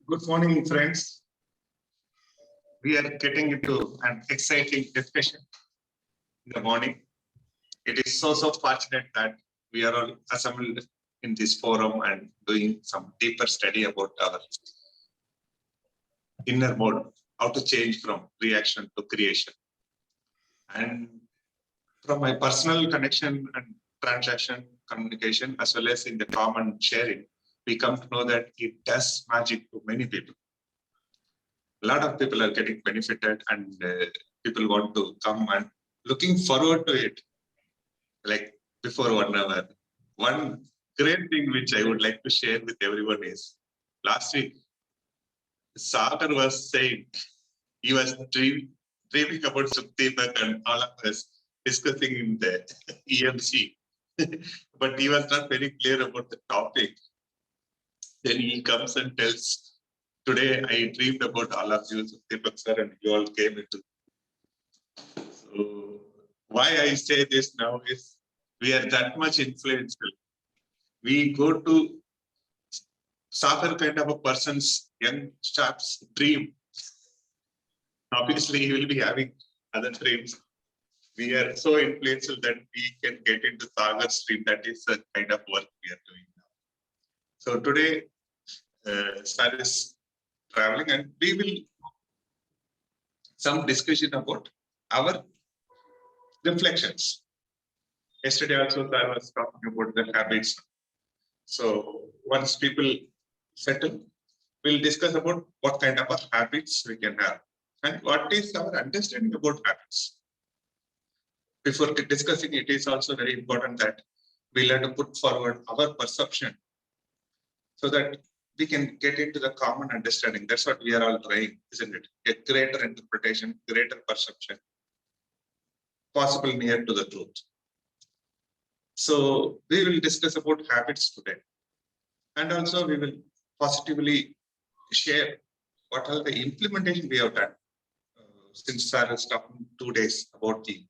Good morning, friends. We are getting into an exciting discussion in the morning. It is so fortunate that we are all assembled in this forum and doing some deeper study about our inner mode, how to change from reaction to creation. And from my personal connection and transaction communication, as well as in the common sharing, we come to know that it does magic to many people. A lot of people are getting benefited, and people want to come and looking forward to it. Like before 1 hour, one great thing which I would like to share with everyone is last week, Sagar was saying he was dreaming about Sukdeepak and all of us discussing in the EMC, but he was not very clear about the topic. Then he comes and tells, today I dreamed about all of you, Sukdeepak sir, and you all came into. So why I say this now is we are that much influential. We go to Sagar kind of a person's young chap's dream. Obviously, he will be having other dreams. We are so influential that we can get into Sagar's dream. That is the kind of work we are doing now. So today, Sar is traveling, and we will some discussion about our reflections. Yesterday also I was talking about the habits. So once people settle, we'll discuss about what kind of habits we can have and what is our understanding about habits. Before discussing it is also very important that we'll have to put forward our perception so that we can get into the common understanding. That's what we are all trying, isn't it? A greater interpretation, greater perception, possible near to the truth. So we will discuss about habits today. And also we will positively share what are the implementation we have done since Sir has talked 2 days about the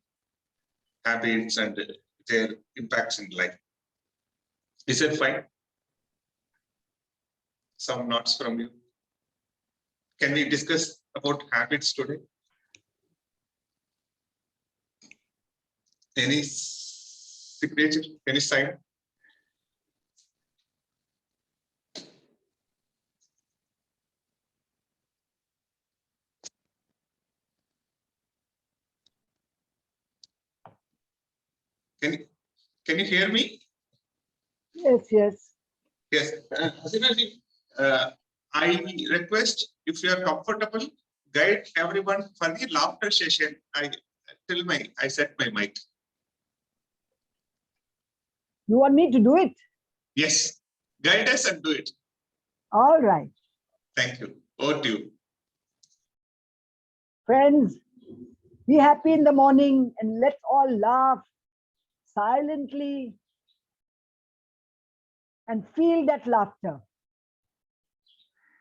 habits and their impacts in life. Is it fine? Some notes from you. Can we discuss about habits today? Any signature? Any sign? Can you hear me? Yes. Yes. I request, if you are comfortable, guide everyone for the laughter session. I set my mic. You want me to do it? Yes. Guide us and do it. All right. Thank you. Over to you. Friends, be happy in the morning and let's all laugh silently and feel that laughter.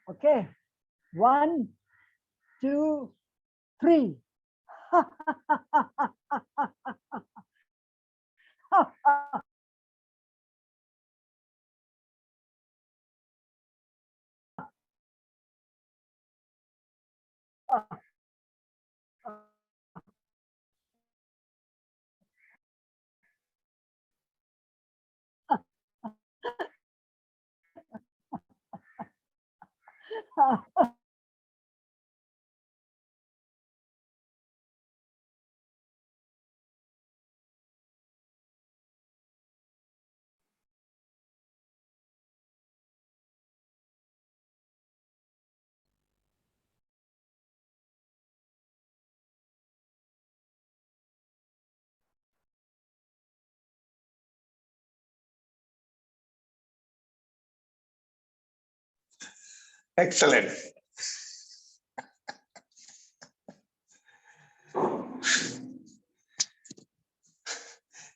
Okay. 1, 2, 3. Excellent.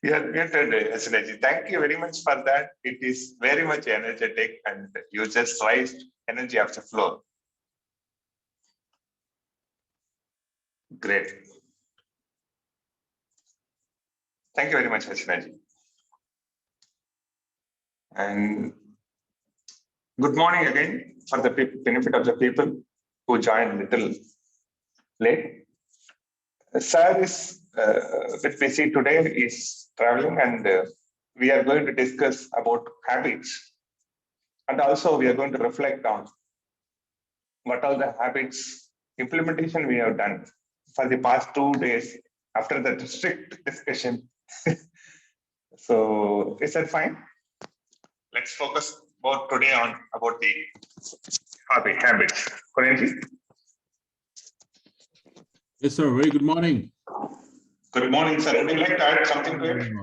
You are muted, Asinaji. Thank you very much for that. It is very much energetic and you just raised energy of the floor. Great. Thank you very much, Asinaji. And good morning again. for the benefit of the people who joined little late, Sir is a bit busy today, is traveling, and we are going to discuss about habits. And also we are going to reflect on what are the habits implementation we have done for the past 2 days after that strict discussion. So is that fine? Let's focus more today on about the habits. Kurenji? Yes, sir. Very good morning. Good morning, sir. Would you like to add something to it?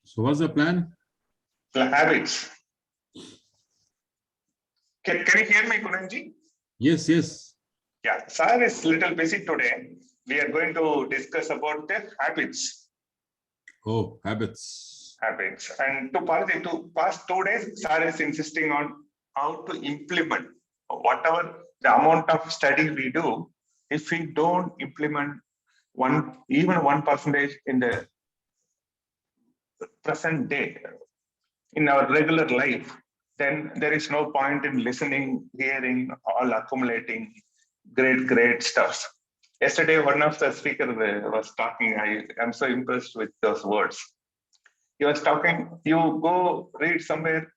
So what's the plan? The habits. Can you hear me, Kurenji? Yes, yes. Yeah, sir is little busy today. We are going to discuss about the habits. Oh, habits. Habits. And to past 2 days, sir is insisting on how to implement whatever the amount of study we do. If we don't implement even 1% in the present day in our regular life, then there is no point in listening, hearing, all accumulating great stuff. Yesterday, one of the speakers was talking. I am so impressed with those words. He was talking, you go read somewhere,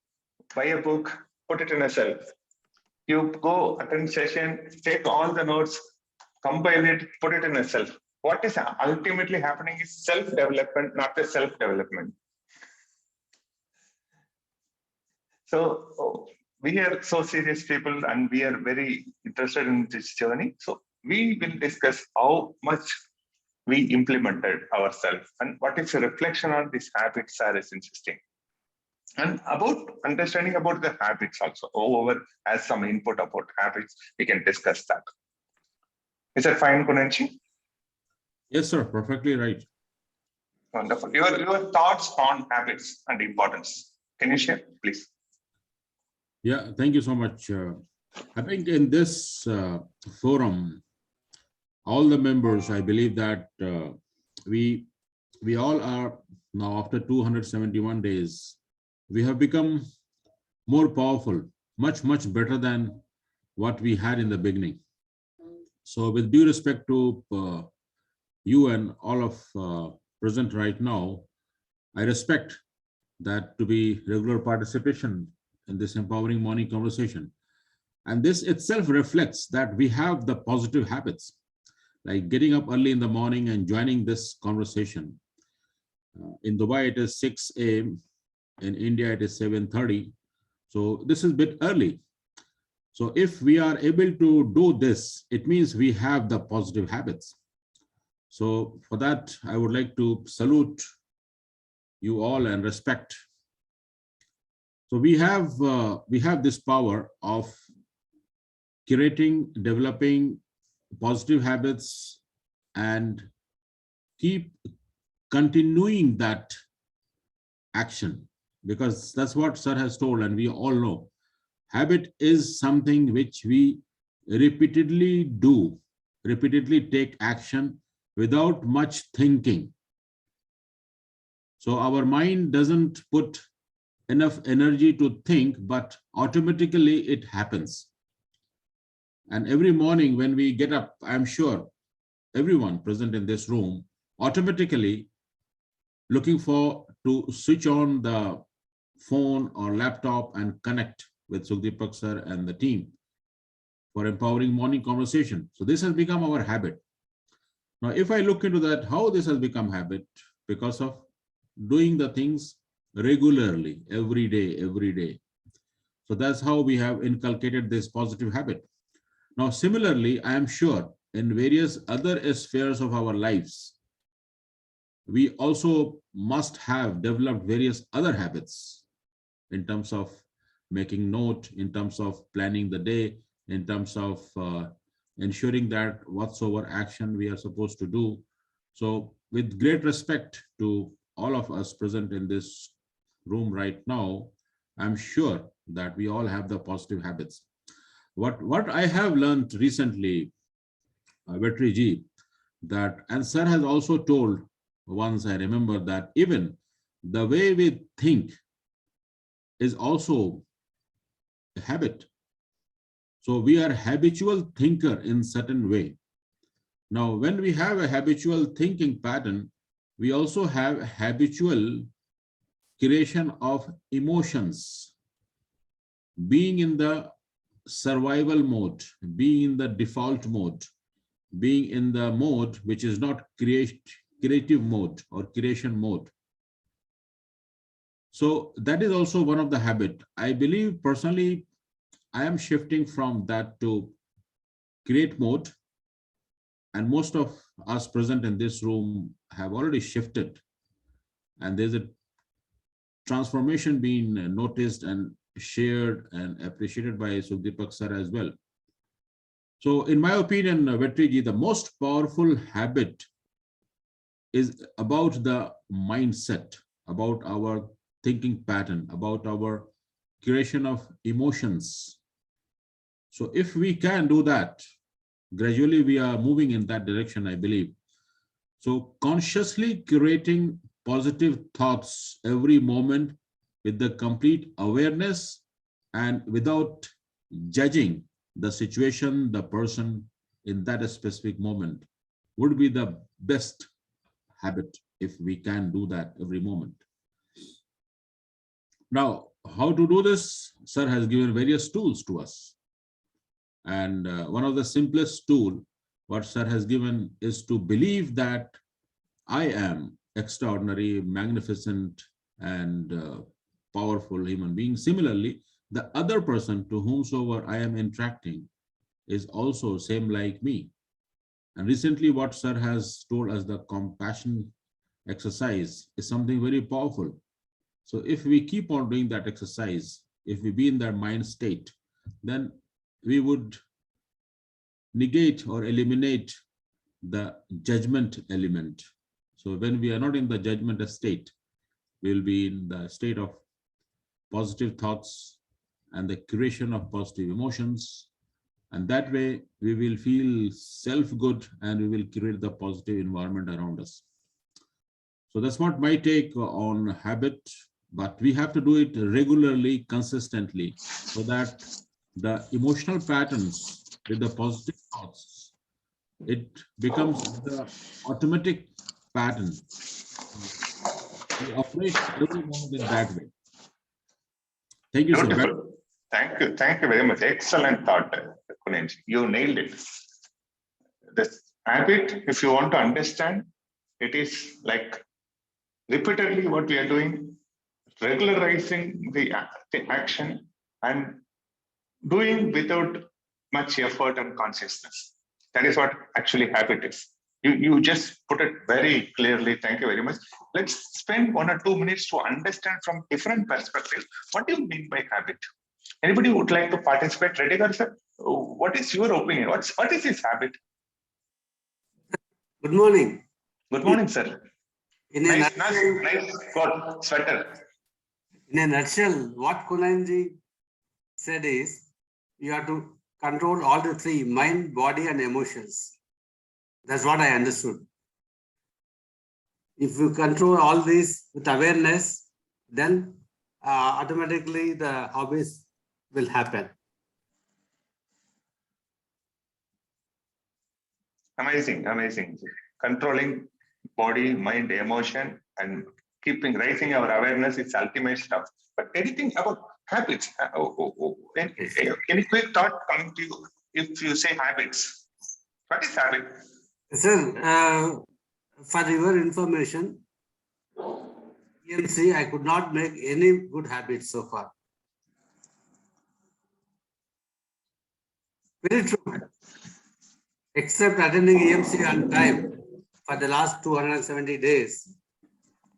buy a book, put it in a shelf. You go attend session, take all the notes, compile it, put it in a shelf. What is ultimately happening is self-development, not the self-development. So we are so serious people and we are very interested in this journey. So we will discuss how much we implemented ourselves and what is the reflection on this habit Sir is insisting. And about understanding about the habits also, over as some input about habits, we can discuss that. Is that fine, Kunenchi? Yes, sir. Perfectly right. Wonderful. Your thoughts on habits and importance. Can you share, please? Yeah, thank you so much. I think in this forum, all the members, I believe that we all are now, after 271 days, we have become more powerful, much better than what we had in the beginning. So with due respect to you and all of present right now, I respect that to be regular participation in this empowering morning conversation. And this itself reflects that we have the positive habits, like getting up early in the morning and joining this conversation. In Dubai, it is 6 a.m. In India, it is 7:30. So this is a bit early. So if we are able to do this, it means we have the positive habits. So for that, I would like to salute you all and respect. So we have this power of curating, developing positive habits and keep continuing that action, because that's what Sir has told, and we all know. Habit is something which we repeatedly do, repeatedly take action without much thinking. So our mind doesn't put enough energy to think, but automatically it happens. And every morning when we get up, I'm sure everyone present in this room automatically looking to switch on the phone or laptop and connect with Sukhdeepak sir and the team for empowering morning conversation. So this has become our habit. Now, if I look into that, how this has become habit, because of doing the things regularly, every day. So that's how we have inculcated this positive habit. Now, similarly, I am sure in various other spheres of our lives, we also must have developed various other habits in terms of making note, in terms of planning the day, in terms of ensuring that whatsoever action we are supposed to do. So with great respect to all of us present in this room right now, I'm sure that we all have the positive habits. What I have learned recently, Vetri ji, that, and Sir has also told once, I remember, that even the way we think is also a habit. So we are habitual thinker in certain way. Now, when we have a habitual thinking pattern, we also have habitual creation of emotions, being in the survival mode, being in the default mode, being in the mode which is not creative mode or creation mode. So that is also one of the habit. I believe personally, I am shifting from that to create mode, and most of us present in this room have already shifted, and there's a transformation being noticed and shared and appreciated by Sukhdeepak sir as well. So in my opinion, Vetriji, the most powerful habit is about the mindset, about our thinking pattern, about our creation of emotions. So if we can do that, gradually we are moving in that direction, I believe. So consciously curating positive thoughts every moment with the complete awareness and without judging the situation, the person in that specific moment would be the best habit if we can do that every moment. Now, how to do this? Sir has given various tools to us. And one of the simplest tool what sir has given is to believe that I am extraordinary, magnificent, and powerful human being. Similarly, the other person to whomsoever I am interacting is also same like me. And recently what sir has told us, the compassion exercise is something very powerful. So if we keep on doing that exercise, if we be in that mind state, then we would negate or eliminate the judgment element. So when we are not in the judgment state, we will be in the state of positive thoughts and the creation of positive emotions. And that way we will feel self-good and we will create the positive environment around us. So that's what my take on habit, but we have to do it regularly, consistently, so that the emotional patterns with the positive thoughts, it becomes the automatic pattern. We operate every moment in that way. Thank you, sir. Beautiful. Thank you very much. Excellent thought, Kunenji. You nailed it. This habit, if you want to understand, it is like repeatedly what we are doing, regularizing the action and doing without much effort and consciousness. That is what actually habit is. You just put it very clearly. Thank you very much. Let's spend 1 or 2 minutes to understand from different perspectives. What do you mean by habit? Anybody would like to participate? Redigar sir, what is your opinion? What is this habit? Good morning. Good morning, sir. In a Nice nutshell, coat, sweater. in a nutshell, what Kunanji said is you have to control all the three: mind, body, and emotions. That's what I understood. If you control all these with awareness, then automatically the hobbies will happen. Amazing, amazing. Controlling body, mind, emotion, and raising our awareness is ultimate stuff. But anything about habits? Any quick thought coming to you if you say habits? What is habit? Sir, for your information, EMC, I could not make any good habits so far. Very true. Except attending EMC on time for the last 270 days,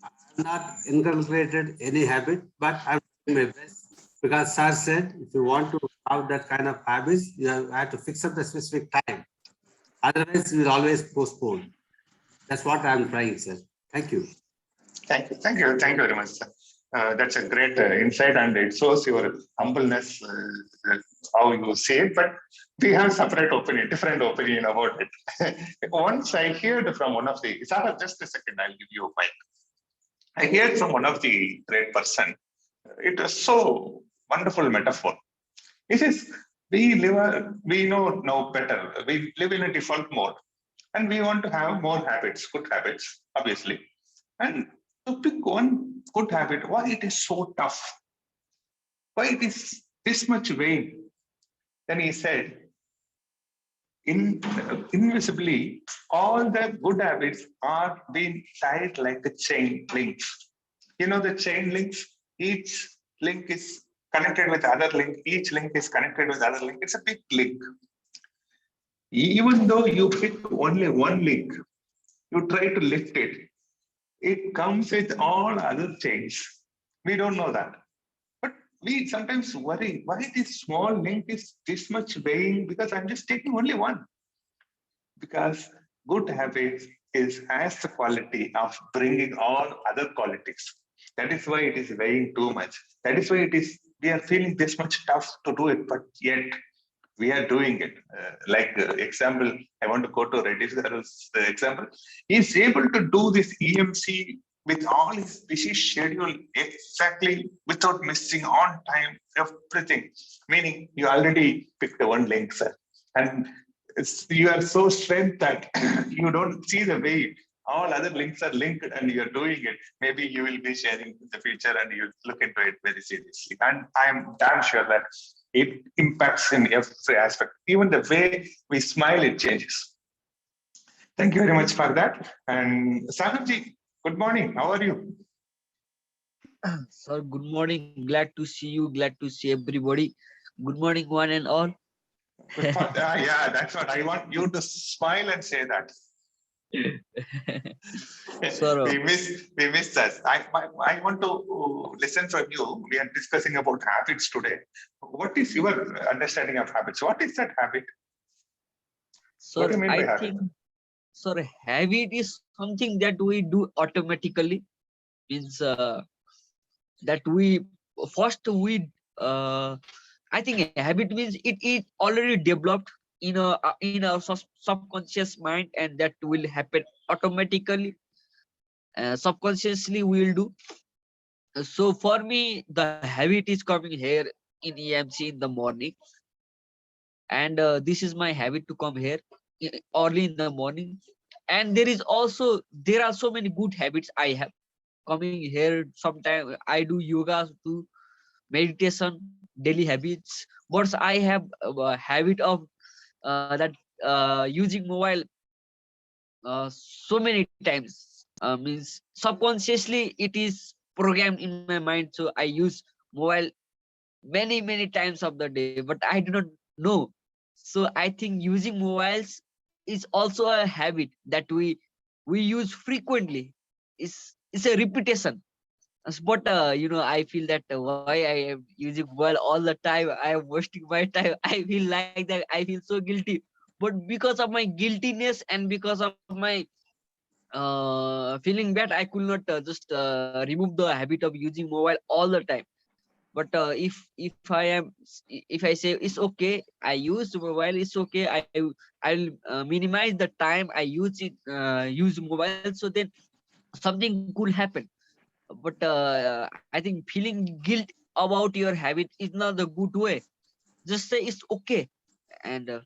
I have not inculcated any habit, but I'm doing my best. Because sir said, if you want to have that kind of habits, you have to fix up the specific time. Otherwise, we'll always postpone. That's what I'm trying, sir. Thank you. Thank you very much, sir. That's a great insight, and it shows your humbleness, how you say it, but we have different opinion about it. Once I heard from one of the, Sara, just a second, I'll give you a mic. I heard from one of the great person. It was so wonderful metaphor. He says, we know now better. We live in a default mode and we want to have more habits, good habits, obviously. And to pick one good habit, why it is so tough? Why it is this much vain? Then he said, invisibly, all the good habits are being tied like a chain links. You know the chain links, each link is connected with other link, each link is connected with other link. It's a big link. Even though you pick only one link, you try to lift it, it comes with all other chains. We don't know that. But we sometimes worry why this small link is this much weighing because I'm just taking only one. Because good habits has the quality of bringing all other qualities. That is why it is weighing too much. That is why we are feeling this much tough to do it, but yet we are doing it. Example, I want to go to Reddy's example. He's able to do this EMC with all his busy schedule exactly without missing on time, everything. Meaning you already picked the one link, sir. And you are so strength that you don't see the way all other links are linked and you're doing it. Maybe you will be sharing in the future and you look into it very seriously. And I'm damn sure that it impacts in every aspect. Even the way we smile, it changes. Thank you very much for that. And Saharji, good morning. How are you? Sir, good morning. Glad to see you. Glad to see everybody. Good morning, one and all. Yeah, that's what I want you to smile and say that. Sir, we miss that. I want to listen from you. We are discussing about habits today. What is your understanding of habits? What is that habit? What do you sir, mean by I habit? think, sir, habit is something that we do automatically. Means that we first we I think a habit means it is already developed in our subconscious mind, and that will happen automatically. Subconsciously we will do. So for me, the habit is coming here in EMC in the morning, and this is my habit to come here early in the morning. And there are so many good habits I have coming here. Sometimes I do yoga, do meditation, daily habits. But I have a habit of that using mobile so many times. Means subconsciously it is programmed in my mind, so I use mobile many times of the day, but I do not know. So I think using mobiles is also a habit that we use frequently. It's a repetition. But I feel that why I am using mobile all the time, I am wasting my time. I feel like that, I feel so guilty. But because of my guiltiness and because of my feeling bad, I could not just remove the habit of using mobile all the time. But if I say it's okay, I use mobile, it's okay, I'll minimize the time I use mobile, so then something could happen. But I think feeling guilt about your habit is not the good way. Just say it's okay, and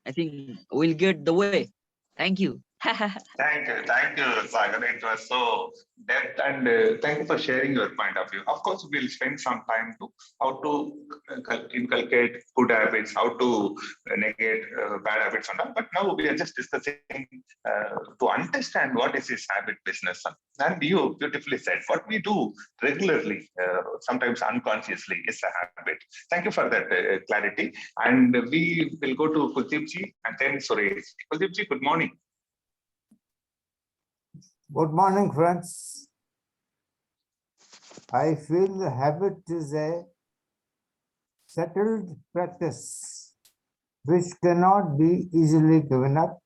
I think we'll get the way. Thank you. Thank you, Sagar. It was so depth, and thank you for sharing your point of view. Of course, we'll spend some time to how to inculcate good habits, how to negate bad habits, and all. But now we are just discussing to understand what is this habit business. And you beautifully said what we do regularly, sometimes unconsciously, is a habit. Thank you for that clarity. And we will go to Kuldeepji and then Suresh. Kuldeepji, good morning. Good morning, friends. I feel the habit is a settled practice which cannot be easily given up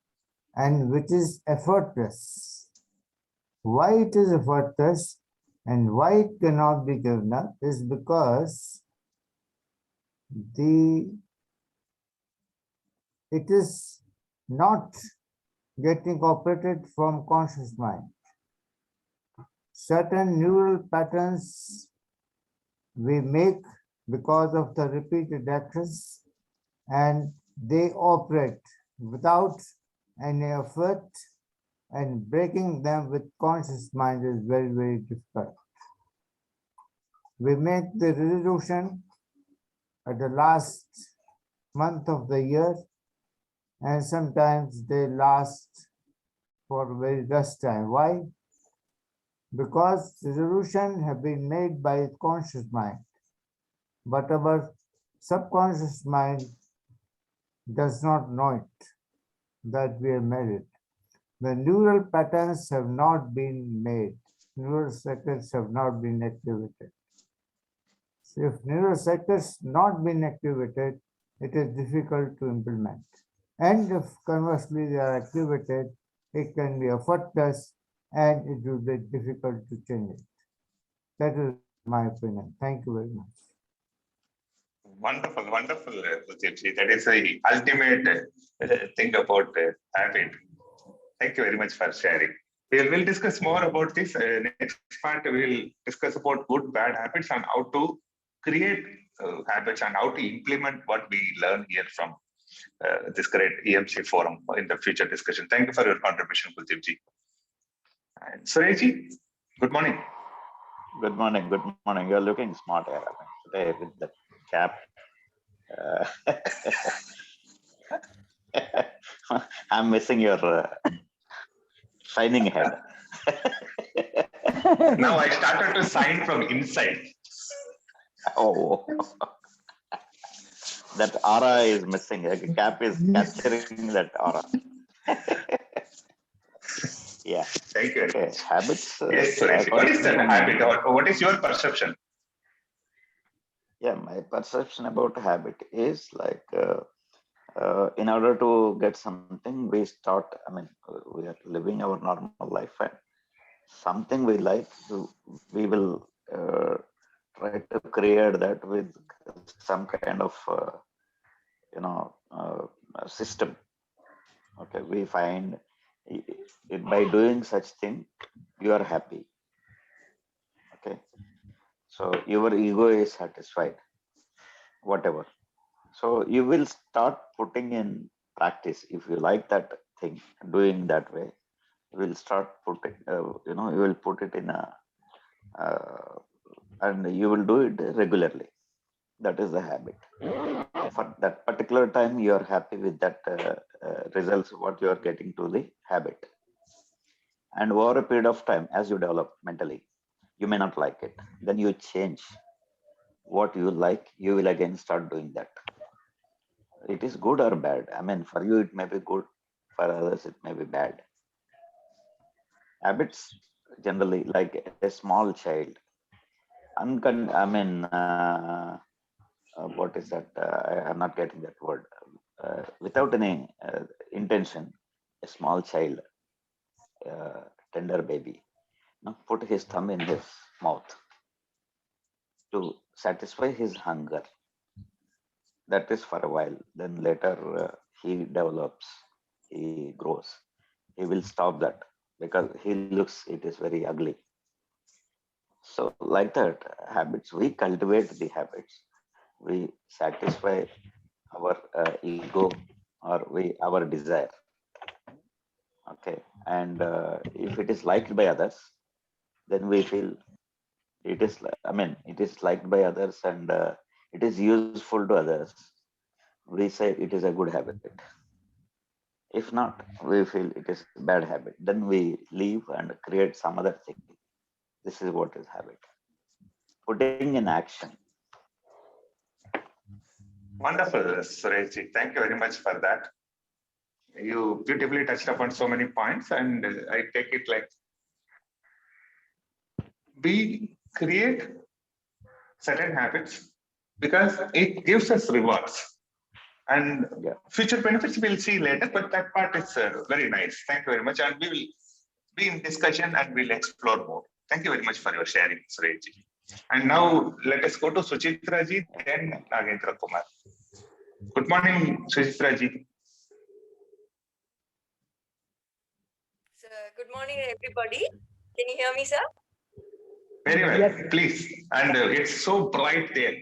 and which is effortless. Why it is effortless and why it cannot be given up is because it is not getting operated from conscious mind. certain neural patterns we make because of the repeated actions, and they operate without any effort, and breaking them with conscious mind is very, very difficult. We make the resolution at the last month of the year, and sometimes they last for very less time. Why? Because resolution have been made by conscious mind, but our subconscious mind does not know it, that we have made it. The neural patterns have not been made. Neural circuits have not been activated. So if neural circuits not been activated, it is difficult to implement. And if conversely they are activated, it can be effortless and it will be difficult to change it. That is my opinion. Thank you very much. Wonderful, wonderful, Sujitji. That is the ultimate thing about habit. Thank you very much for sharing. We'll discuss more about this. Next part, we'll discuss about good, bad habits and how to create habits and how to implement what we learn here from this great EMC forum in the future discussion. Thank you for your contribution, Kuldeepji. And Sureshji, good morning. Good morning. Good morning. You're looking smart here today with the cap. I'm missing your shining head. Now I started to sign from inside. Oh, that aura is missing. The cap is capturing that aura. Yeah. Thank you. Okay. Habits. Yes, Sureshji. What is that habit or what is your perception? Yeah, my perception about habit is like in order to get something, we start, we are living our normal life and something we like, we will try to create that with some kind of, system. Okay, we find by doing such thing, you are happy. Okay, so your ego is satisfied, whatever. So you will start putting in practice. If you like that thing, doing that way, you will start putting, you will put it in and you will do it regularly. That is the habit. For that particular time, you are happy with that results, what you are getting to the habit. And over a period of time, as you develop mentally, you may not like it. Then you change what you like, you will again start doing that. It is good or bad. For you, it may be good. For others, it may be bad. Habits generally like a small child. What is that? I'm not getting that word. Without any intention, a small child, tender baby, put his thumb in his mouth to satisfy his hunger. That is for a while. Then later he develops, he grows. He will stop that because he looks, it is very ugly. So like that, habits, we cultivate the habits. We satisfy our ego or our desire. Okay, and if it is liked by others, then we feel it is, it is liked by others and it is useful to others. We say it is a good habit. If not, we feel it is a bad habit. Then we leave and create some other thing. This is what is habit. Putting in action. Wonderful, Sureshji. Thank you very much for that. You beautifully touched upon so many points, and I take it like we create certain habits because it gives us rewards. And future benefits we'll see later, but that part is very nice. Thank you very much. And we will be in discussion and we'll explore more. Thank you very much for your sharing, Sureshji. And now let us go to Suchitra ji, then Nagendra Kumar. Good morning, Suchitra ji. Good morning, everybody. Can you hear me, sir? Very well, Yes. please. And it's so bright there.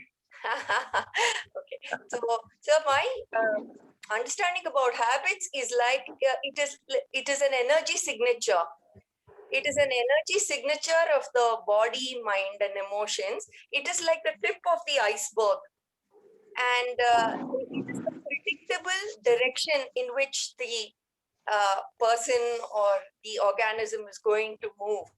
Okay, so my understanding about habits is like it is an energy signature. It is an energy signature of the body, mind, and emotions. It is like the tip of the iceberg, and it is a predictable direction in which the person or the organism is going to move.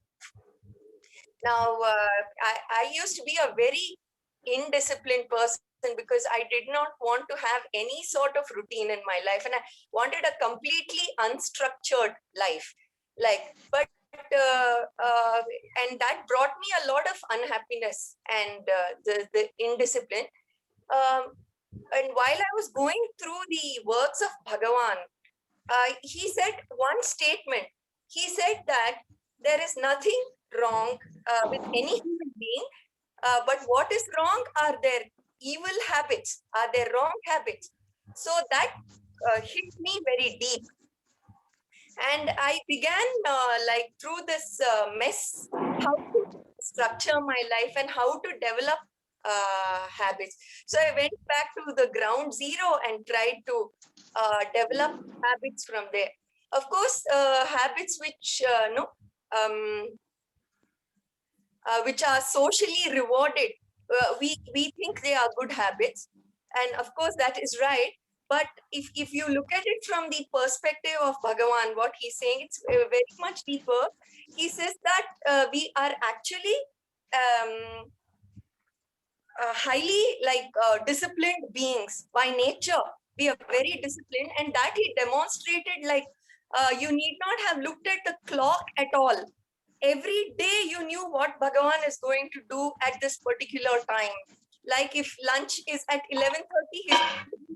Now, I used to be a very indisciplined person because I did not want to have any sort of routine in my life, and I wanted a completely unstructured life. And that brought me a lot of unhappiness and the indiscipline. And while I was going through the works of Bhagavan, he said one statement. He said that there is nothing wrong with any human being, but what is wrong are their evil habits, are their wrong habits. So that hit me very deep. And I began like through this mess, how to structure my life and how to develop habits. So I went back to the ground zero and tried to develop habits from there. Of course, habits which are socially rewarded. We think they are good habits, and of course that is right. But if you look at it from the perspective of Bhagavan, what he's saying, it's very much deeper. He says that we are actually highly disciplined beings by nature. We are very disciplined, and that he demonstrated you need not have looked at the clock at all. Every day you knew what Bhagavan is going to do at this particular time. Like if lunch is at 11:30, he's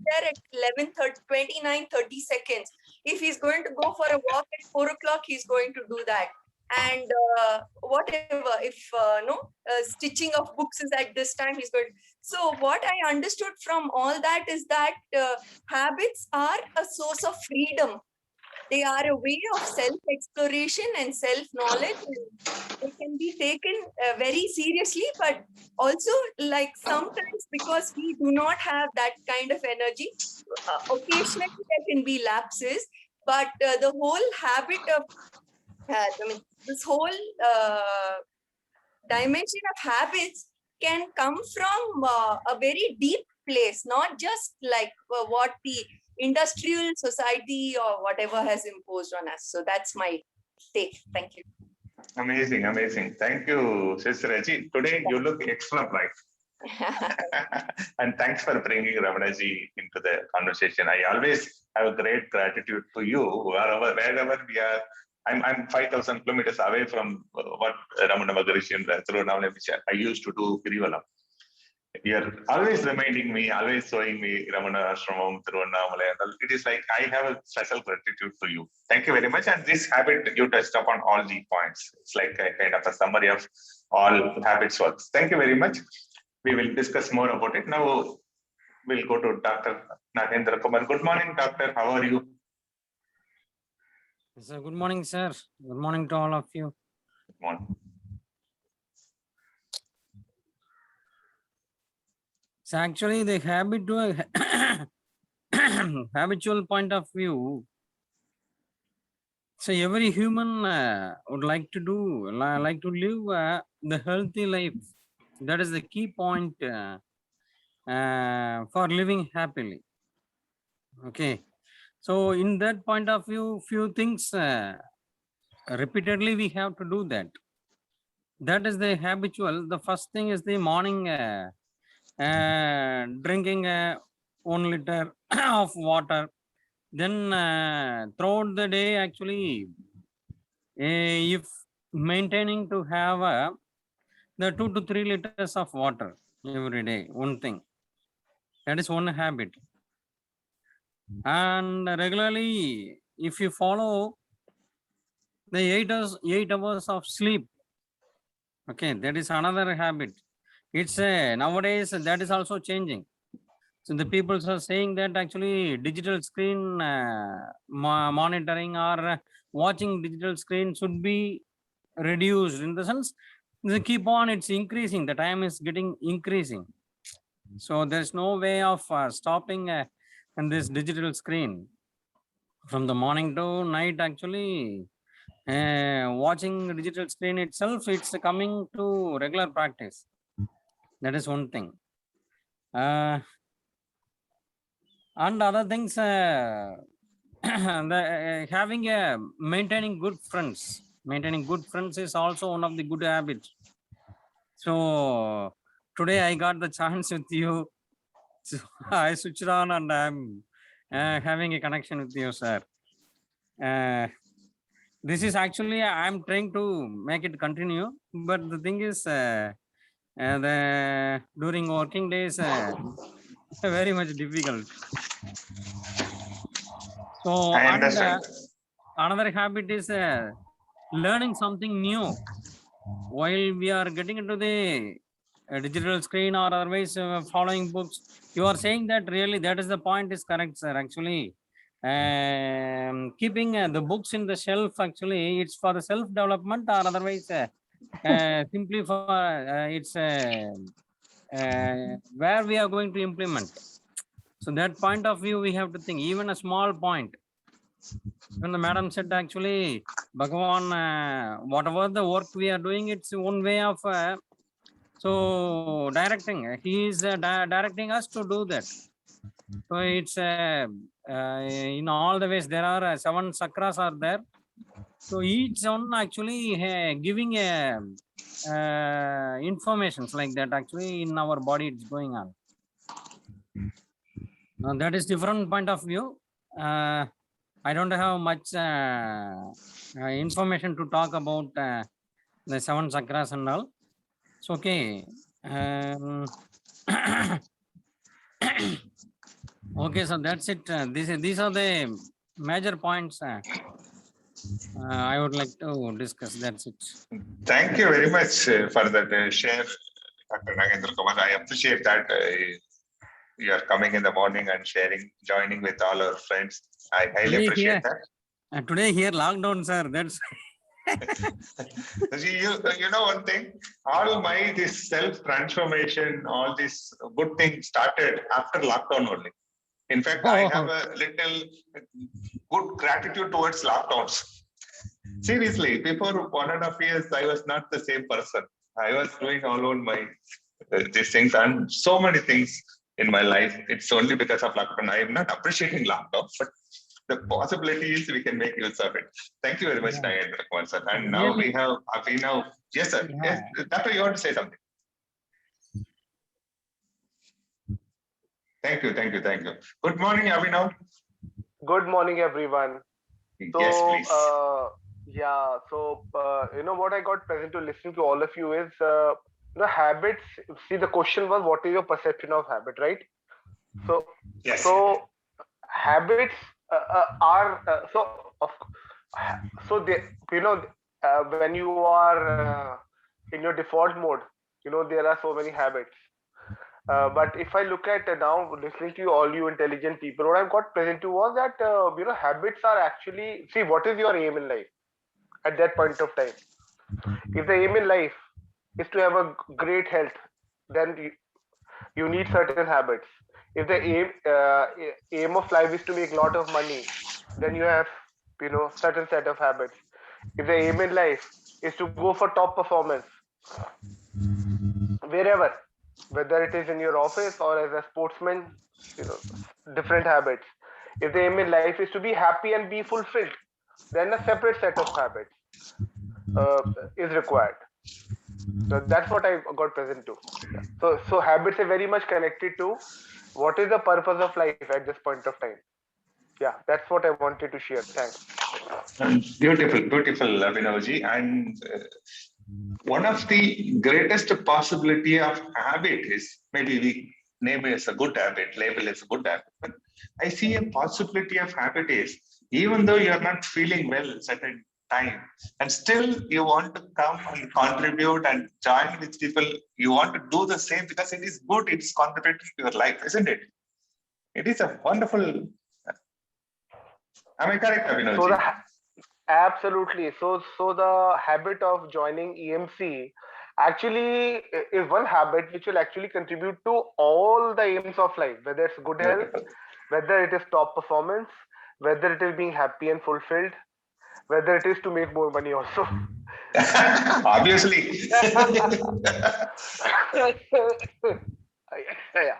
there at 11:29:30 seconds. If he's going to go for a walk at 4 o'clock, he's going to do that. And whatever, if stitching of books is at this time, he's going. So what I understood from all that is that habits are a source of freedom. They are a way of self-exploration and self-knowledge. They can be taken very seriously, but also like sometimes because we do not have that kind of energy, occasionally there can be lapses, but the whole habit of, this whole dimension of habits can come from a very deep place, not just like what the industrial society or whatever has imposed on us. So that's my take. Thank you. Amazing, amazing. Thank you, Sister Raji. Today you look extra bright. And thanks for bringing Ramanaji into the conversation. I always have a great gratitude to you, wherever we are. I'm 5,000 kilometers away from what Ramana Maharishi and Thiruvannamalai, which I used to do Kirivalam. You're always reminding me, always showing me Ramana Ashramam, Thiruvannamalai. It is like I have a special gratitude to you. Thank you very much. And this habit, you touched upon all the points. It's like a kind of a summary of all habits works. Thank you very much. We will discuss more about it. Now we'll go to Dr. Nagendra Kumar. Good morning, doctor. How are you? So good morning, sir. Good morning to all of you. Good morning. So actually the habitual point of view, so every human would like to live the healthy life. That is the key point for living happily. Okay. So in that point of view, few things repeatedly we have to do that. That is the habitual. The first thing is the morning drinking 1 liter of water. Then throughout the day, actually, if maintaining to have the 2 to 3 liters of water every day, one thing. That is one habit. And regularly, if you follow the 8 hours of sleep, okay, that is another habit. It's nowadays that is also changing. So the people are saying that actually digital screen monitoring or watching digital screen should be reduced, in the sense they keep on, it's increasing. The time is getting increasing. So there's no way of stopping in this digital screen. From the morning to night, actually, watching digital screen itself, it's coming to regular practice. That is one thing. And other things, having maintaining good friends. Maintaining good friends is also one of the good habits. So today I got the chance with you. So I switched on and I'm having a connection with you, sir. This is actually, I'm trying to make it continue, but the thing is, during working days, very much difficult. So, I and understand. another habit is learning something new. While we are getting into the digital screen or otherwise following books, you are saying that really that is the point is correct, sir. Actually, keeping the books in the shelf, actually, it's for the self development or otherwise simply for it's where we are going to implement. So that point of view, we have to think even a small point. When the madam said actually, Bhagavan, whatever the work we are doing, it's one way of so directing. He is directing us to do that. So it's in all the ways there are 7 chakras are there. So each one actually giving informations like that actually in our body it's going on. Now that is different point of view. I don't have much information to talk about the 7 chakras and all. It's okay. Okay, so that's it. These are the major points I would like to discuss. That's it. Thank you very much for that share, Dr. Nagendra Kumar. I appreciate that you are coming in the morning and sharing, joining with all our friends. I highly appreciate that. Today here lockdown, sir. That's See, you know one thing, all my this self-transformation, all these good things started after lockdown only. In fact, I have a little good gratitude towards lockdowns. Seriously, before 1.5 years, I was not the same person. I was doing all on my these things and so many things in my life. It's only because of lockdown. I am not appreciating lockdown, but the possibilities we can make use of it. Thank you very much, Nagendra Kumar, sir. And now we have Abhinav. Yes, sir. Yes, Doctor, you want to say something? Thank you. Good morning, Abhinav. Good morning, everyone. So, Yes, please. you know what I got present to listen to all of you is the habits. See, the question was, what is your perception of habit, right? So, Yes. so habits are so they, you know, when you are in your default mode, you know, there are so many habits. But if I look at now, listening to you, all you intelligent people, what I've got present to was that, you know, habits are actually, see, what is your aim in life at that point of time? If the aim in life is to have a great health, then you need certain habits. If the aim of life is to make a lot of money, then you have, you know, certain set of habits. If the aim in life is to go for top performance, wherever, whether it is in your office or as a sportsman, you know, different habits. If the aim in life is to be happy and be fulfilled, then a separate set of habits is required. So that's what I got present to. So habits are very much connected to what is the purpose of life at this point of time. Yeah, that's what I wanted to share. Thanks. Beautiful, Abhinavji. And one of the greatest possibility of habit is, maybe we name it as a good habit, label as a good habit. But I see a possibility of habit is, even though you are not feeling well at certain time, and still you want to come and contribute and join with people, you want to do the same because it is good, it's contributing to your life, isn't it? It is a wonderful. Am I correct, Abhinavji? So absolutely. So the habit of joining EMC actually is one habit which will actually contribute to all the aims of life, whether it's good health, whether it is top performance, whether it is being happy and fulfilled, whether it is to make more money also. Obviously. Yeah.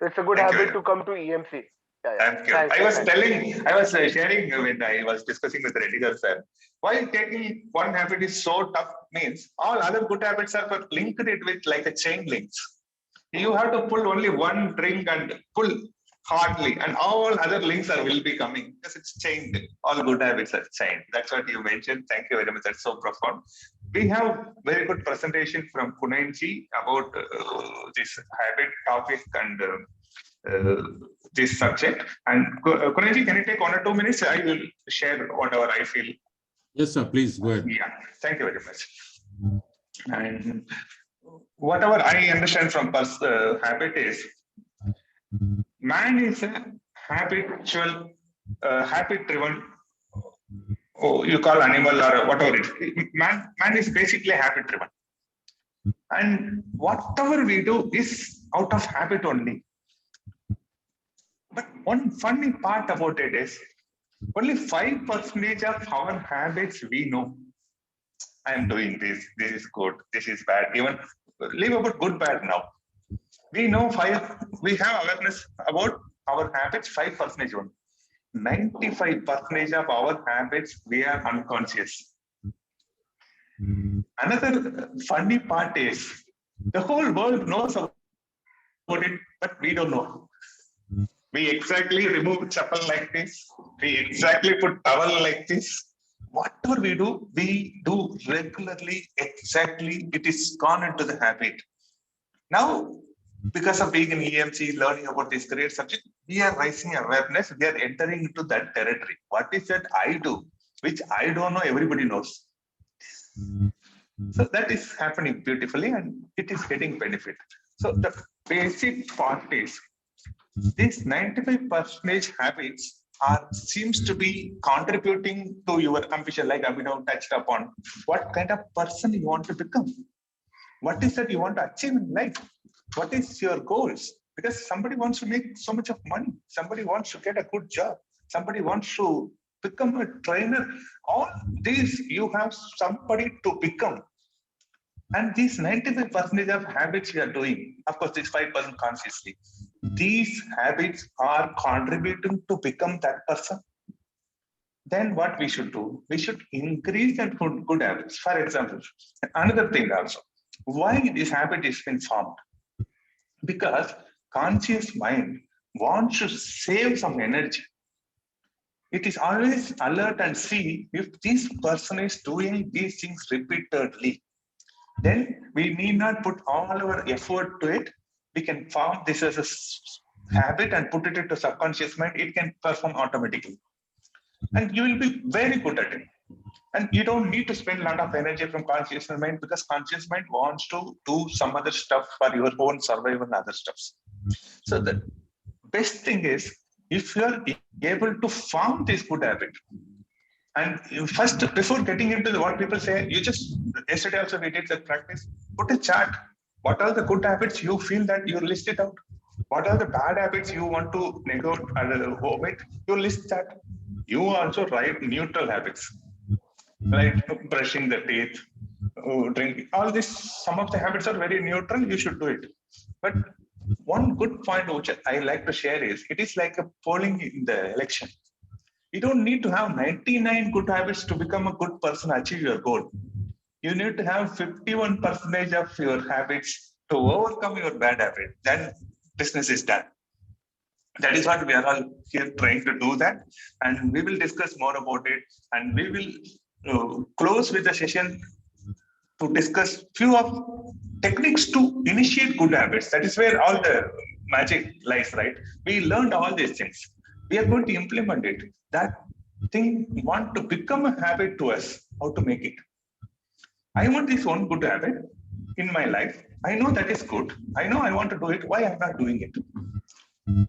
It's a good Thank you habit very to come to EMC. Yeah, yeah. Thank you. Thanks, I was thanks. I was sharing when I was discussing with Reddy sir, why taking one habit is so tough means all other good habits are linked it with like a chain links. You have to pull only one string and pull hardly, and all other links will be coming because it's chained. All good habits are chained. That's what you mentioned. Thank you very much. That's so profound. We have very good presentation from Kunenji about this habit topic and this subject. And Kunenji, can you take 1 or 2 minutes? I will share whatever I feel. Yes, sir. Please go ahead. Yeah, thank you very much. And whatever I understand from habit is, man is a habitual, habit-driven. Oh, you call animal or whatever it is. Man is basically habit-driven, and whatever we do is out of habit only. But one funny part about it is, only 5% of our habits we know. I am doing this. This is good. This is bad. Even leave about good, bad now. We know we have awareness about our habits, 5% only. 95% of our habits, we are unconscious. Another funny part is, the whole world knows about it, but we don't know. We exactly remove chappal like this. We exactly put towel like this. Whatever we do regularly, exactly. It is gone into the habit. Now, because of being in EMC, learning about this great subject, we are raising awareness. We are entering into that territory. What is that I do, which I don't know, everybody knows. So that is happening beautifully and it is getting benefit. So the basic part is, these 95% habits seems to be contributing to your ambition, like Abhinav touched upon. What kind of person you want to become? What is that you want to achieve in life? What is your goals? Because somebody wants to make so much of money. Somebody wants to get a good job. Somebody wants to become a trainer. All these you have somebody to become. And these 95% of habits we are doing, of course, this 5% consciously, these habits are contributing to become that person. Then what we should do? We should increase and put good habits. For example, another thing also, why this habit is been formed? Because conscious mind wants to save some energy. It is always alert and see if this person is doing these things repeatedly. Then we need not put all our effort to it. We can form this as a habit and put it into subconscious mind. It can perform automatically. And you will be very good at it. And you don't need to spend a lot of energy from conscious mind, because conscious mind wants to do some other stuff for your own survival and other stuffs. So the best thing is, if you are able to form this good habit, and first, before getting into what people say, you just, yesterday also we did that practice, put a chart. What are the good habits you feel that you list it out? What are the bad habits you want to negotiate and omit? You list that. You also write neutral habits, like brushing the teeth, drinking, all this. Some of the habits are very neutral, you should do it. But one good point which I like to share is, it is like a polling in the election. You don't need to have 99 good habits to become a good person, achieve your goal. You need to have 51% of your habits to overcome your bad habit. Then business is done. That is what we are all here trying to do that. And we will discuss more about it. And we will close with the session to discuss few of techniques to initiate good habits. That is where all the magic lies, right? We learned all these things. We are going to implement it. That thing want to become a habit to us, how to make it. I want this one good habit in my life. I know that is good. I know I want to do it. Why I'm not doing it?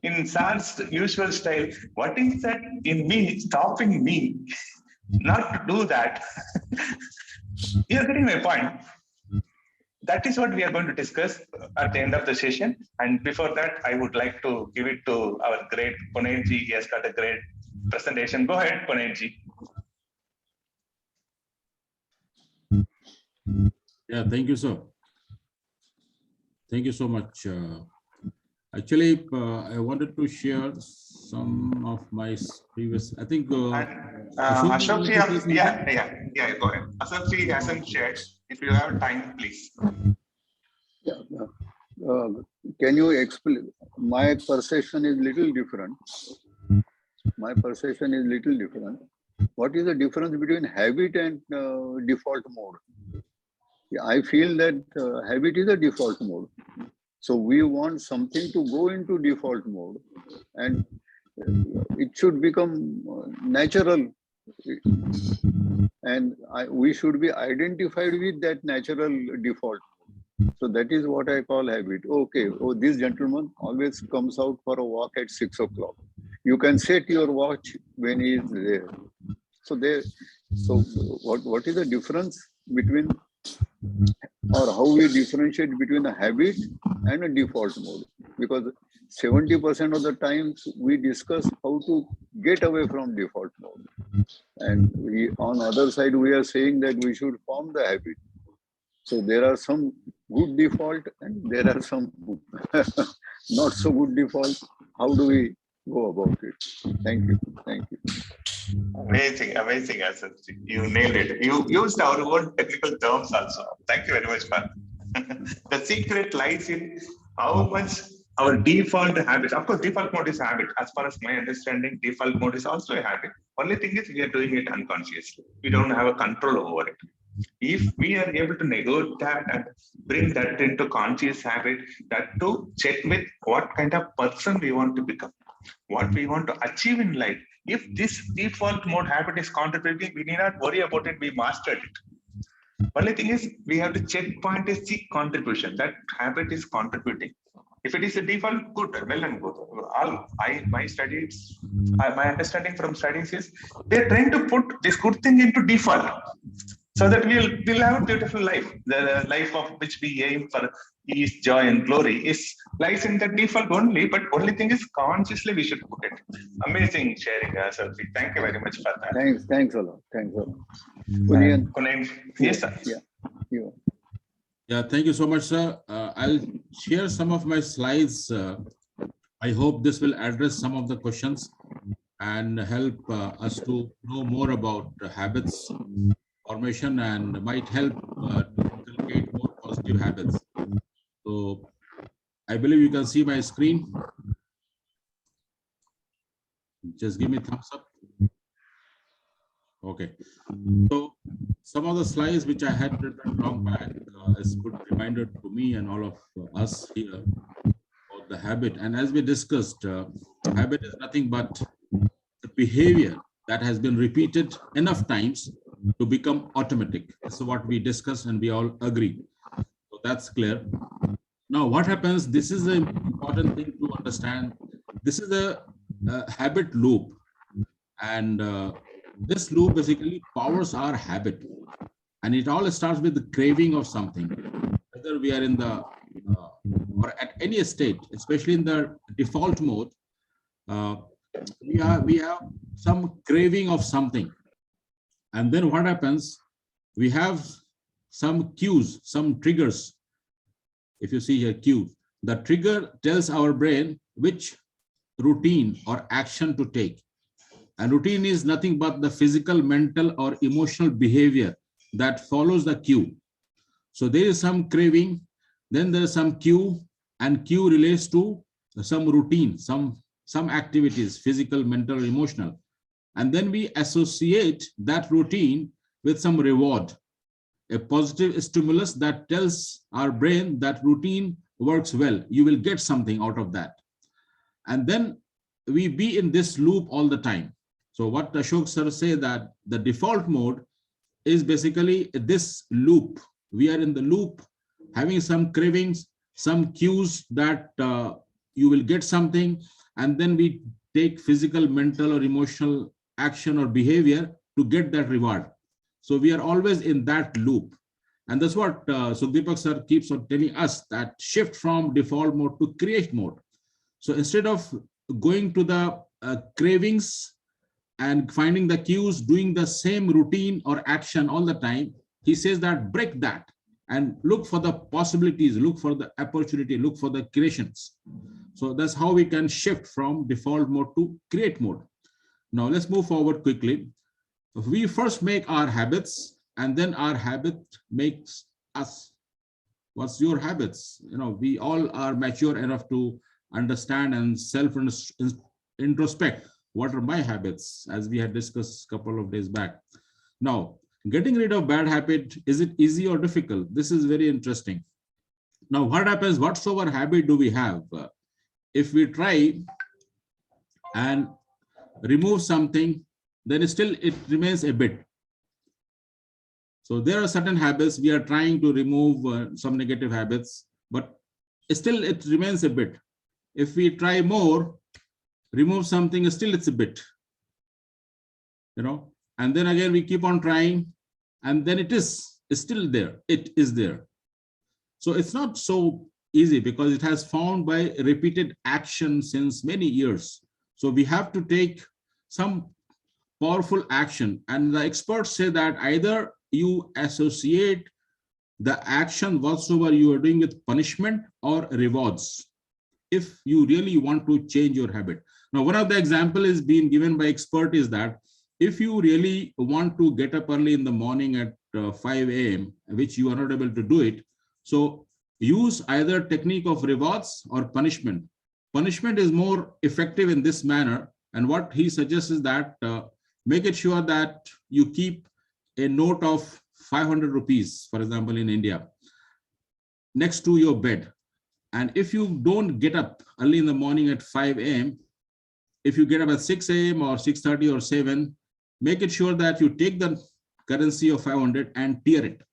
In Sar's usual style, what is that in me stopping me not to do that? You're getting my point. that is what we are going to discuss at the end of the session. And before that, I would like to give it to our great Punenji. He has got a great presentation. Go ahead, Punenji. Yeah, thank you, sir. Thank you so much. Actually, I wanted to share some of my previous, I think. Ashok ji, yeah, go ahead. Ashok ji hasn't shared. If you have time, please. Can you explain? My perception is little different. My perception is little different. What is the difference between habit and default mode? I feel that habit is a default mode. So we want something to go into default mode, and it should become natural. And we should be identified with that natural default. So that is what I call habit. Okay, oh, this gentleman always comes out for a walk at 6 o'clock. You can set your watch when he is there. So what is the difference between, or how we differentiate between a habit and a default mode? Because 70% of the times we discuss how to get away from default mode. And on the other side, we are saying that we should form the habit. So there are some good default and there are some not so good default. How do we go about it? Thank you. Thank you. Amazing, amazing, Ashok ji. You nailed it. You used our own technical terms also. Thank you very much, man. The secret lies in how much our default habit. Of course, default mode is a habit. As far as my understanding, default mode is also a habit. Only thing is we are doing it unconsciously. We don't have a control over it. If we are able to negotiate that and bring that into conscious habit, that to check with what kind of person we want to become, what we want to achieve in life. If this default mode habit is contributing, we need not worry about it. We mastered it. Only thing is we have to checkpoint is the contribution. That habit is contributing. If it is a default, good, well and good. My studies, my understanding from studies is they're trying to put this good thing into default, so that we'll have a beautiful life. The life of which we aim for ease, joy, and glory lies in the default only. But only thing is consciously we should put it. Amazing sharing, Sarji. Thank you very much for that. Thanks a lot. Thanks a lot. Kunen, yes, sir. Yeah. You. Yeah, thank you so much, sir. I'll share some of my slides. I hope this will address some of the questions and help us to know more about habits formation and might help to inculcate more positive habits. So I believe you can see my screen. Just give me a thumbs up. Okay. So some of the slides which I had written long back is a good reminder to me and all of us here about the habit. And as we discussed, habit is nothing but the behavior that has been repeated enough times to become automatic. So what we discussed and we all agree. So that's clear. Now what happens, this is an important thing to understand. This is a habit loop, and this loop basically powers our habit, and it all starts with the craving of something, whether we are in the or at any state, especially in the default mode. We have some craving of something, and then what happens, we have some cues, some triggers. If you see here, cues, the trigger tells our brain which routine or action to take. And routine is nothing but the physical, mental, or emotional behavior that follows the cue. So there is some craving, then there is some cue, and cue relates to some routine, some activities, physical, mental, or emotional. And then we associate that routine with some reward, a positive stimulus that tells our brain that routine works well. You will get something out of that. And then we be in this loop all the time. So what Ashok sir say, that the default mode is basically this loop. We are in the loop, having some cravings, some cues that you will get something, and then we take physical, mental, or emotional action or behavior to get that reward. So we are always in that loop. And that's what Sukhdeepak sir keeps on telling us, that shift from default mode to create mode. So instead of going to the cravings and finding the cues, doing the same routine or action all the time, he says that break that and look for the possibilities, look for the opportunity, look for the creations. So that's how we can shift from default mode to create mode. Now let's move forward quickly. We first make our habits, and then our habit makes us. What's your habits? We all are mature enough to understand and self-introspect. What are my habits, as we had discussed a couple of days back. Now, getting rid of bad habit, is it easy or difficult? This is very interesting. Now, what happens, whatsoever habit do we have, if we try and remove something, then still it remains a bit. So there are certain habits we are trying to remove, some negative habits, but still it remains a bit. If we try more, remove something, still it's a bit, and then again we keep on trying, and then it is still there. It is there. So it's not so easy, because it has found by repeated action since many years. So we have to take some powerful action, and the experts say that either you associate the action whatsoever you are doing with punishment or rewards, if you really want to change your habit. Now, one of the example is being given by expert is that if you really want to get up early in the morning at 5 a.m., which you are not able to do it, so use either technique of rewards or punishment. Punishment is more effective in this manner, and what he suggests is that make it sure that you keep a note of 500 rupees, for example, in India, next to your bed. And if you don't get up early in the morning at 5 a.m., if you get up at 6 a.m. or 6:30 or 7, make it sure that you take the currency of 500 and tear it.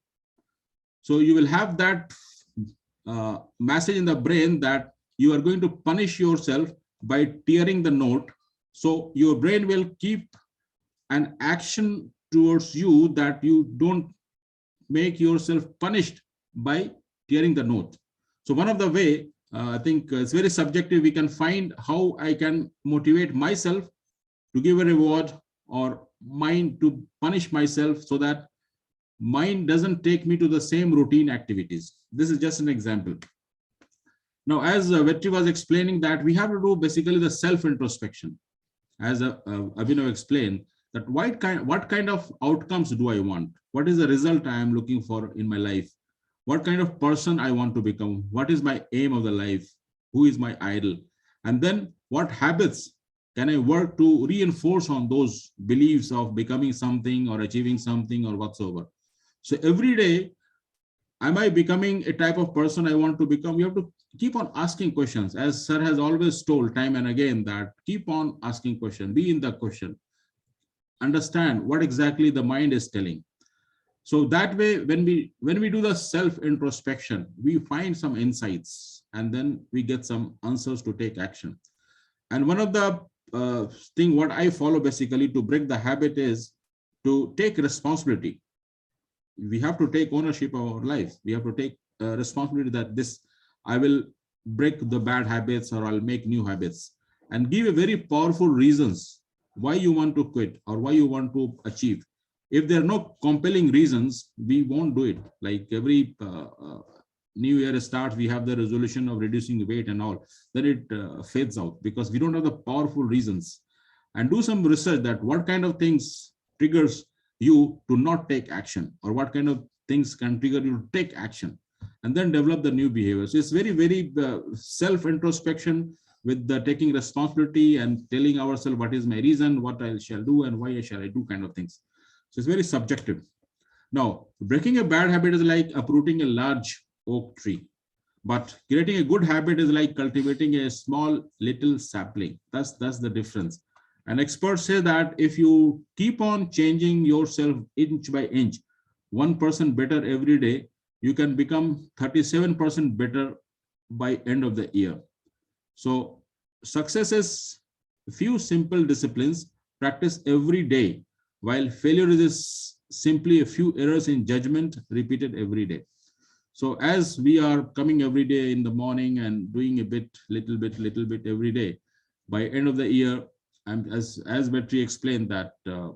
So you will have that message in the brain that you are going to punish yourself by tearing the note. So your brain will keep an action towards you that you don't make yourself punished by tearing the note. So one of the way, I think it's very subjective, we can find how I can motivate myself to give a reward or mind to punish myself, so that mind doesn't take me to the same routine activities. This is just an example. Now, as Vetri was explaining, that we have to do basically the self-introspection. As Abhinav explained, that what kind of outcomes do I want? What is the result I am looking for in my life? What kind of person I want to become? What is my aim of the life? Who is my idol? And then what habits can I work to reinforce on those beliefs of becoming something or achieving something or whatsoever? So every day, am I becoming a type of person I want to become? You have to keep on asking questions. As sir has always told time and again, that keep on asking questions, be in the question, understand what exactly the mind is telling. So that way, when we do the self-introspection, we find some insights, and then we get some answers to take action. And one of the thing what I follow basically to break the habit is to take responsibility. We have to take ownership of our life. We have to take responsibility that this, I will break the bad habits or I'll make new habits, and give a very powerful reasons why you want to quit or why you want to achieve. If there are no compelling reasons, we won't do it. Like every new year starts, we have the resolution of reducing the weight and all, then it fades out because we don't have the powerful reasons. And do some research that what kind of things triggers you to not take action, or what kind of things can trigger you to take action, and then develop the new behaviors. It's very, very self-introspection with the taking responsibility and telling ourselves what is my reason, what I shall do, and why shall I do kind of things. So it's very subjective. Now, breaking a bad habit is like uprooting a large oak tree, but creating a good habit is like cultivating a small little sapling. That's the difference. And experts say that if you keep on changing yourself inch by inch, 1% better every day, you can become 37% better by end of the year. So success is a few simple disciplines practiced every day, while failure is simply a few errors in judgment repeated every day. So as we are coming every day in the morning and doing a bit, little bit every day, by end of the year, and as Vetri explained that a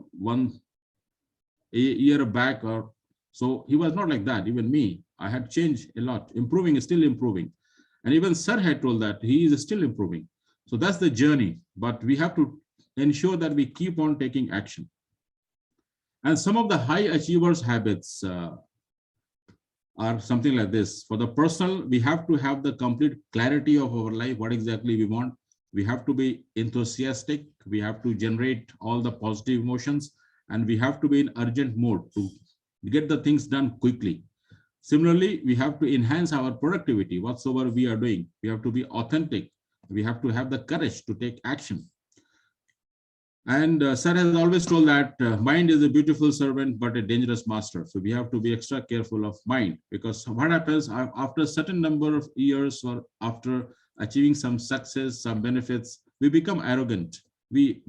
year back or so, he was not like that. Even me, I had changed a lot, improving, still improving. And even Sir had told that he is still improving. So that's the journey, but we have to ensure that we keep on taking action. And some of the high achievers habits are something like this. For the personal, we have to have the complete clarity of our life, what exactly we want. We have to be enthusiastic. We have to generate all the positive emotions, and we have to be in urgent mode to get the things done quickly. Similarly, we have to enhance our productivity, whatsoever we are doing. We have to be authentic. We have to have the courage to take action. And Sir has always told that mind is a beautiful servant, but a dangerous master. So we have to be extra careful of mind, because what happens after a certain number of years or after achieving some success, some benefits, we become arrogant. We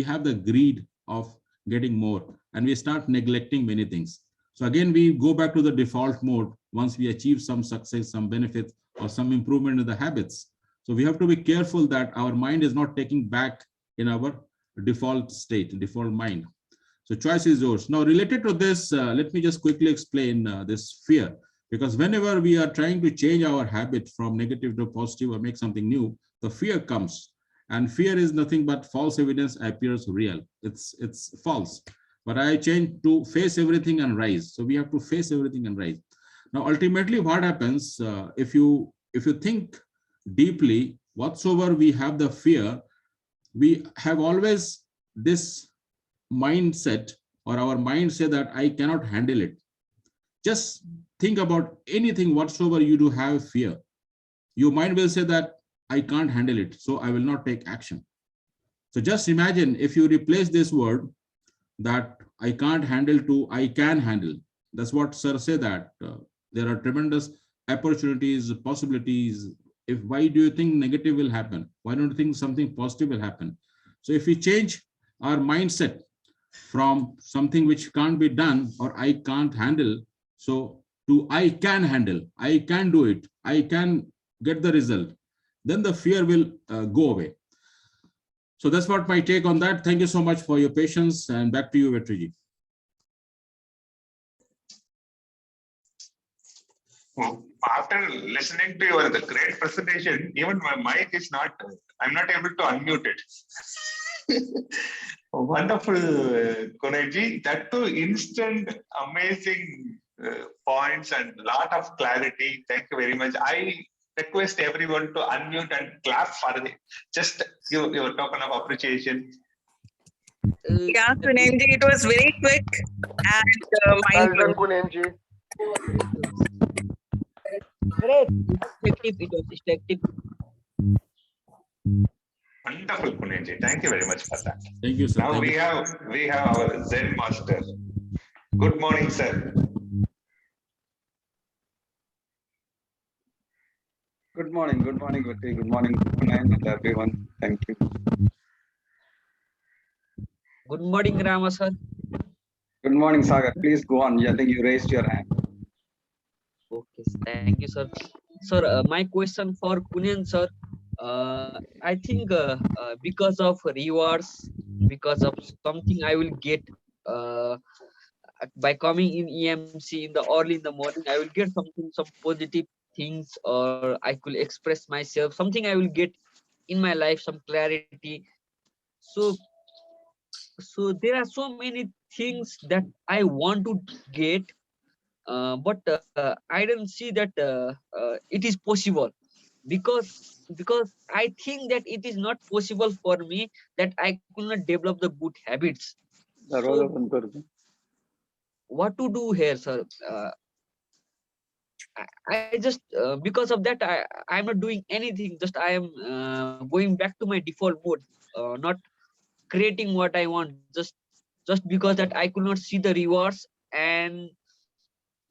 have the greed of getting more, and we start neglecting many things. So again, we go back to the default mode once we achieve some success, some benefits, or some improvement in the habits. So we have to be careful that our mind is not taking back in our default state, default mind. So choice is yours. Now, related to this, let me just quickly explain this fear, because whenever we are trying to change our habit from negative to positive or make something new, the fear comes. And fear is nothing but false evidence appears real. It's false. But I change to face everything and rise. So we have to face everything and rise. Now, ultimately, what happens if you think deeply, whatsoever we have the fear, we have always this mindset, or our mind say that I cannot handle it. Just think about anything whatsoever you do have fear. Your mind will say that I can't handle it, so I will not take action. So just imagine if you replace this word that I can't handle to I can handle. That's what Sir said, that there are tremendous opportunities, possibilities. Why do you think negative will happen? Why don't you think something positive will happen? So if we change our mindset from something which can't be done or I can't handle, so to I can handle, I can do it, I can get the result, then the fear will go away. So that's what my take on that. Thank you so much for your patience, and back to you, Vetriji. Well, after listening to your great presentation, even my mic is not, I'm not able to unmute it. Wonderful, Kunalji. That too, instant, amazing points and lot of clarity. Thank you very much. I request everyone to unmute and clap for the, just your token of appreciation. Yeah, Kunenji, it was very quick and Well done, mind-blowing. Kunenji. Great. Effective, it was effective. Wonderful, Kunenji. Thank you very much for that. Thank you, sir. Now Thank we you. have our Zen master. Good morning, sir. Good morning, Vati. Good morning, and everyone. Thank you. Good morning, Rama sir. Good morning, Sagar. Please go on. I think you raised your hand. Okay, thank you, sir. Sir, my question for Kunal sir. I think because of rewards, because of something I will get by coming in EMC in the early in the morning, I will get something, some positive things, or I could express myself, something I will get in my life, some clarity. So there are so many things that I want to get, but I don't see that it is possible, because I think that it is not possible for me, that I could not develop the good habits. दरवाजा So बंद कर दो. what to do here, sir? I just because of that I'm not doing anything. Just I am going back to my default mode, not creating what I want. Just because that I could not see the rewards and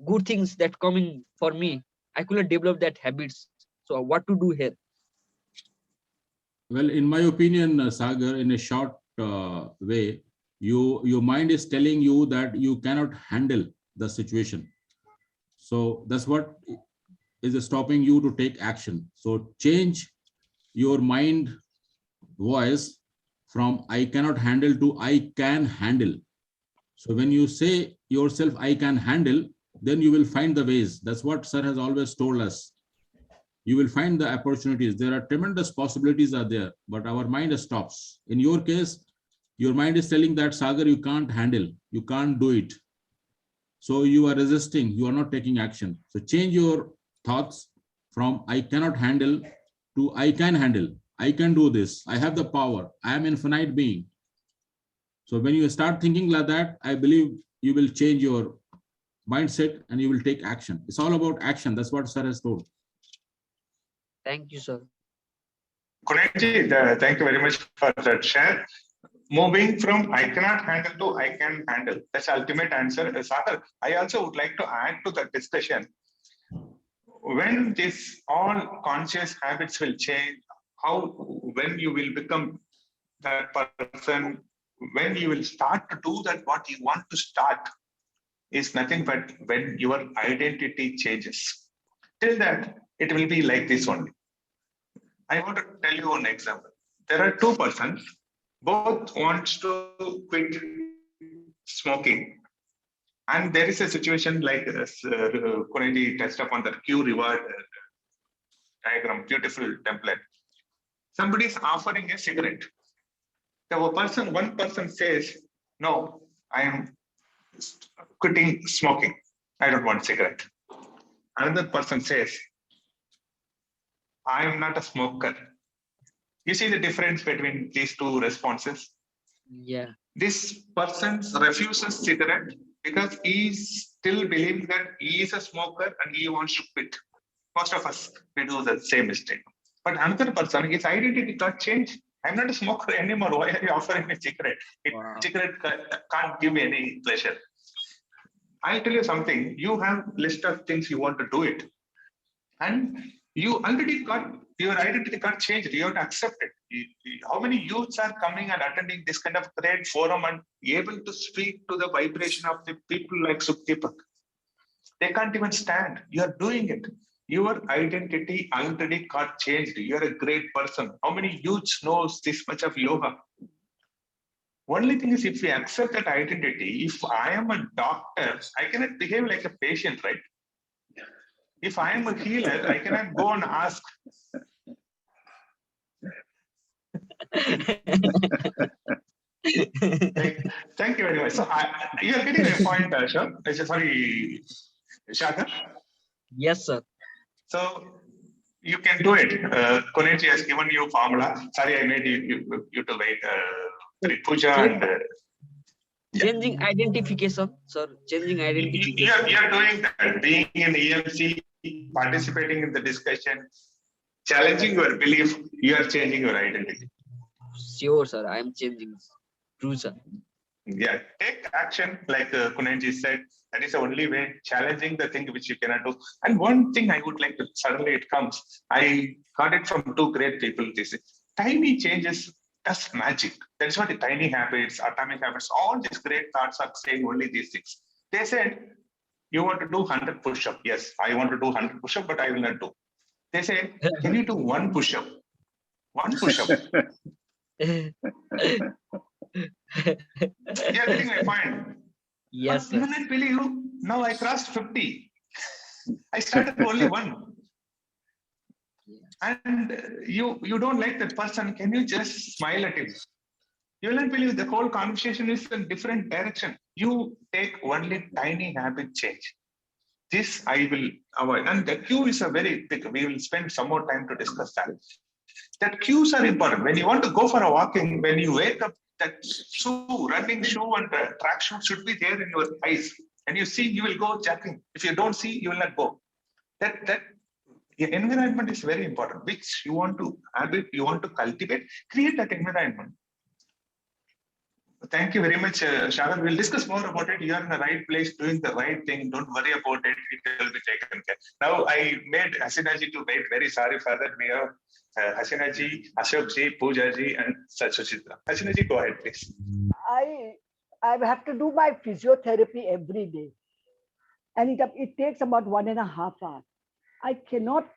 good things that coming for me, I could not develop that habits. So what to do here? Well, in my opinion, Sagar, in a short way, your mind is telling you that you cannot handle the situation. So that's what is stopping you to take action. So change your mind voice from I cannot handle to I can handle. So when you say yourself, I can handle, then you will find the ways. That's what sir has always told us. You will find the opportunities. There are tremendous possibilities are there, but our mind stops. In your case, your mind is telling that Sagar, you can't handle, you can't do it. So you are resisting, you are not taking action. So change your thoughts from I cannot handle to I can handle. I can do this. I have the power. I am infinite being. So when you start thinking like that, I believe you will change your mindset and you will take action. It's all about action. That's what sir has told. Thank you, sir. Kunalji, thank you very much for that share. Moving from I cannot handle to I can handle. That's the ultimate answer. Sagar, I also would like to add to that discussion. When this all conscious habits will change, when you will become that person, when you will start to do that what you want to start, is nothing but when your identity changes. Till that, it will be like this only. I want to tell you one example. There are two persons, both wants to quit smoking. And there is a situation like Kunalji touched upon the cue reward diagram, beautiful template. Somebody is offering a cigarette. One person says, no, I am quitting smoking. I don't want cigarette. Another person says, I am not a smoker. You see the difference between these two responses? Yeah. This person refuses cigarette because he still believes that he is a smoker and he wants to quit. Most of us, we do the same mistake. But another person, his identity got changed. I'm not a smoker anymore. Why are you offering me cigarette? Cigarette can't give me any pleasure. I'll tell you something. You have list of things you want to do it. And you already got, your identity got changed. You have to accept it. How many youths are coming and attending this kind of great forum and able to speak to the vibration of the people like Sukdeepak? They can't even stand. You are doing it. Your identity already got changed. You are a great person. How many youths knows this much of yoga? Only thing is, if we accept that identity, if I am a doctor, I cannot behave like a patient, right? If I am a healer, I cannot go and ask. Thank you very much. So you are getting a point, Ashok. Sorry, Shaka. Yes, sir. So you can do it. Kunalji has given you formula. Sorry, I made you to wait. Puja and changing identification, sir. Changing identification. You are doing that. Being in EMC, participating in the discussion, challenging your belief, you are changing your identity. Sure, sir. I am changing. True, sir. Yeah, take action, like Kunalji said. That is the only way, challenging the thing which you cannot do. And one thing I would like to, suddenly it comes. I got it from two great people. This tiny changes does magic. That's what the tiny habits, atomic habits, all these great thoughts are saying only these things. They said, you want to do 100 push-up. Yes, I want to do 100 push-up, but I will not do. They say, can you do one push-up? One push-up. Yeah, I think I find. Yes, sir. Even I believe now I crossed 50. I started with only one. And you don't like that person. Can you just smile at him? You will not believe the whole conversation is in different direction. You take only tiny habit change. This I will avoid. And the cue is a very big. We will spend some more time to discuss that. That cues are important. When you want to go for a walking, when you wake up, that shoe, running shoe and track shoe should be there in your eyes. And you see, you will go jogging. If you don't see, you will not go. That environment is very important. Which you want to habit, you want to cultivate, create that environment. Thank you very much, Shagar. We'll discuss more about it. You are in the right place, doing the right thing. Don't worry about it. It will be taken care. Now, I made Hasina ji to wait. Very sorry for that. We have Hasina ji, Ashok ji, Pooja ji, and Suchitra. Hasina ji, go ahead, please. I I have to do my physiotherapy every day. And it takes about 1.5 hours. I cannot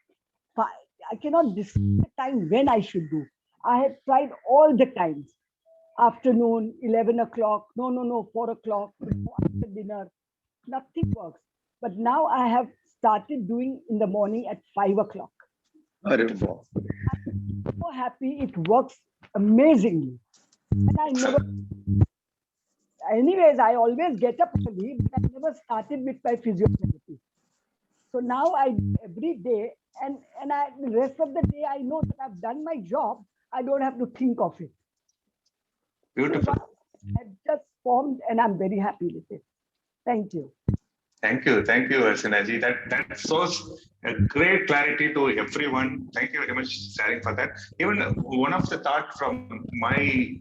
decide the time when I should do. I have tried all the times. Afternoon, 11 o'clock, no, 4 o'clock, after dinner, nothing works. But now I have started doing in the morning at 5 o'clock. Arre baap. I'm so happy, it works amazingly. And I never, anyways, I always get up early, but I never started with my physiotherapy. So now I do every day, and the rest of the day I know that I've done my job. I don't have to think of it. Beautiful. I've just formed, and I'm very happy with it. Thank you. Thank you, Archanaji. That shows a great clarity to everyone. Thank you very much sharing for that. Even one of the thought from my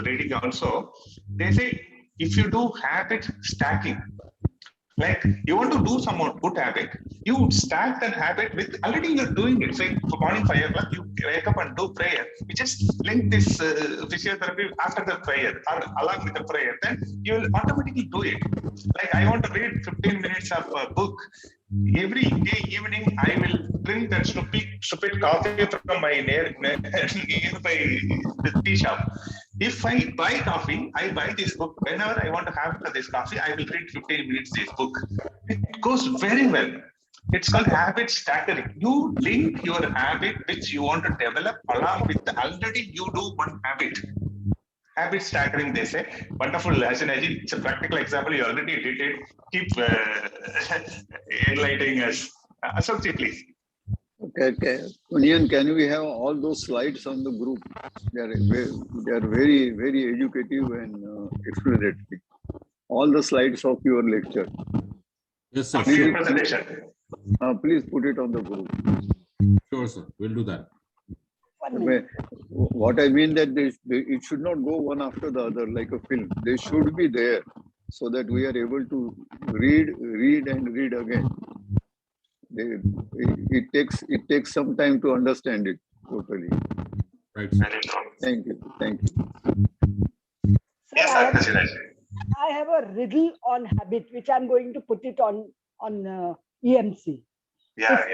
reading also, they say if you do habit stacking, like you want to do some more good habit, you would stack that habit with already you're doing it. Say for morning 5 o'clock, you wake up and do prayer. You just link this physiotherapy after the prayer or along with the prayer, then you will automatically do it. Like I want to read 15 minutes of a book. Every day evening, I will drink that stupid coffee from my nearby the tea shop. If I buy coffee, I buy this book. Whenever I want to have this coffee, I will read 15 minutes this book. It goes very well. It's called habit stackering. You link your habit which you want to develop along with already you do one habit. Habit stackering, they say. Wonderful, Archanaji. It's a practical example. You already did it. Keep enlightening us. Ashokji, please. Okay. Kunjan, can we have all those slides on the group? They are very, very educative and explanatory. All the slides of your lecture. Yes, sir. Please put it on the group. Sure, sir. We'll do that. What I mean that it should not go one after the other like a film. They should be there so that we are able to read and read again. It takes some time to understand it totally. Right. Thank you. Yes, sir. I have a riddle on habit, which I'm going to put it on EMC. Yeah.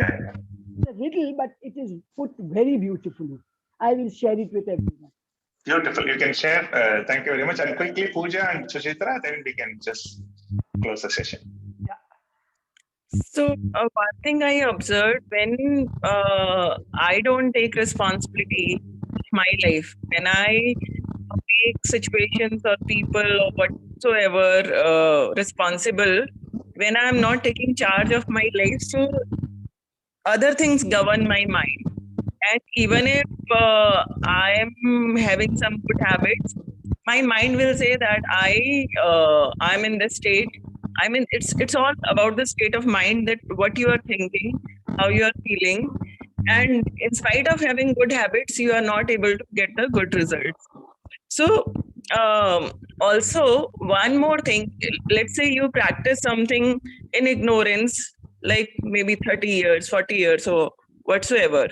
It's a riddle, but it is put very beautifully. I will share it with everyone. Beautiful. You can share. Thank you very much. And quickly, Pooja and Suchitra, then we can just close the session. So one thing I observed when I don't take responsibility of my life, when I make situations or people or whatsoever responsible, when I'm not taking charge of my life, so other things govern my mind. And even if I am having some good habits, my mind will say that I'm in this state. I mean, it's all about the state of mind, that what you are thinking, how you are feeling. And in spite of having good habits, you are not able to get the good results. So also one more thing, let's say you practice something in ignorance, like maybe 30 years, 40 years or whatsoever.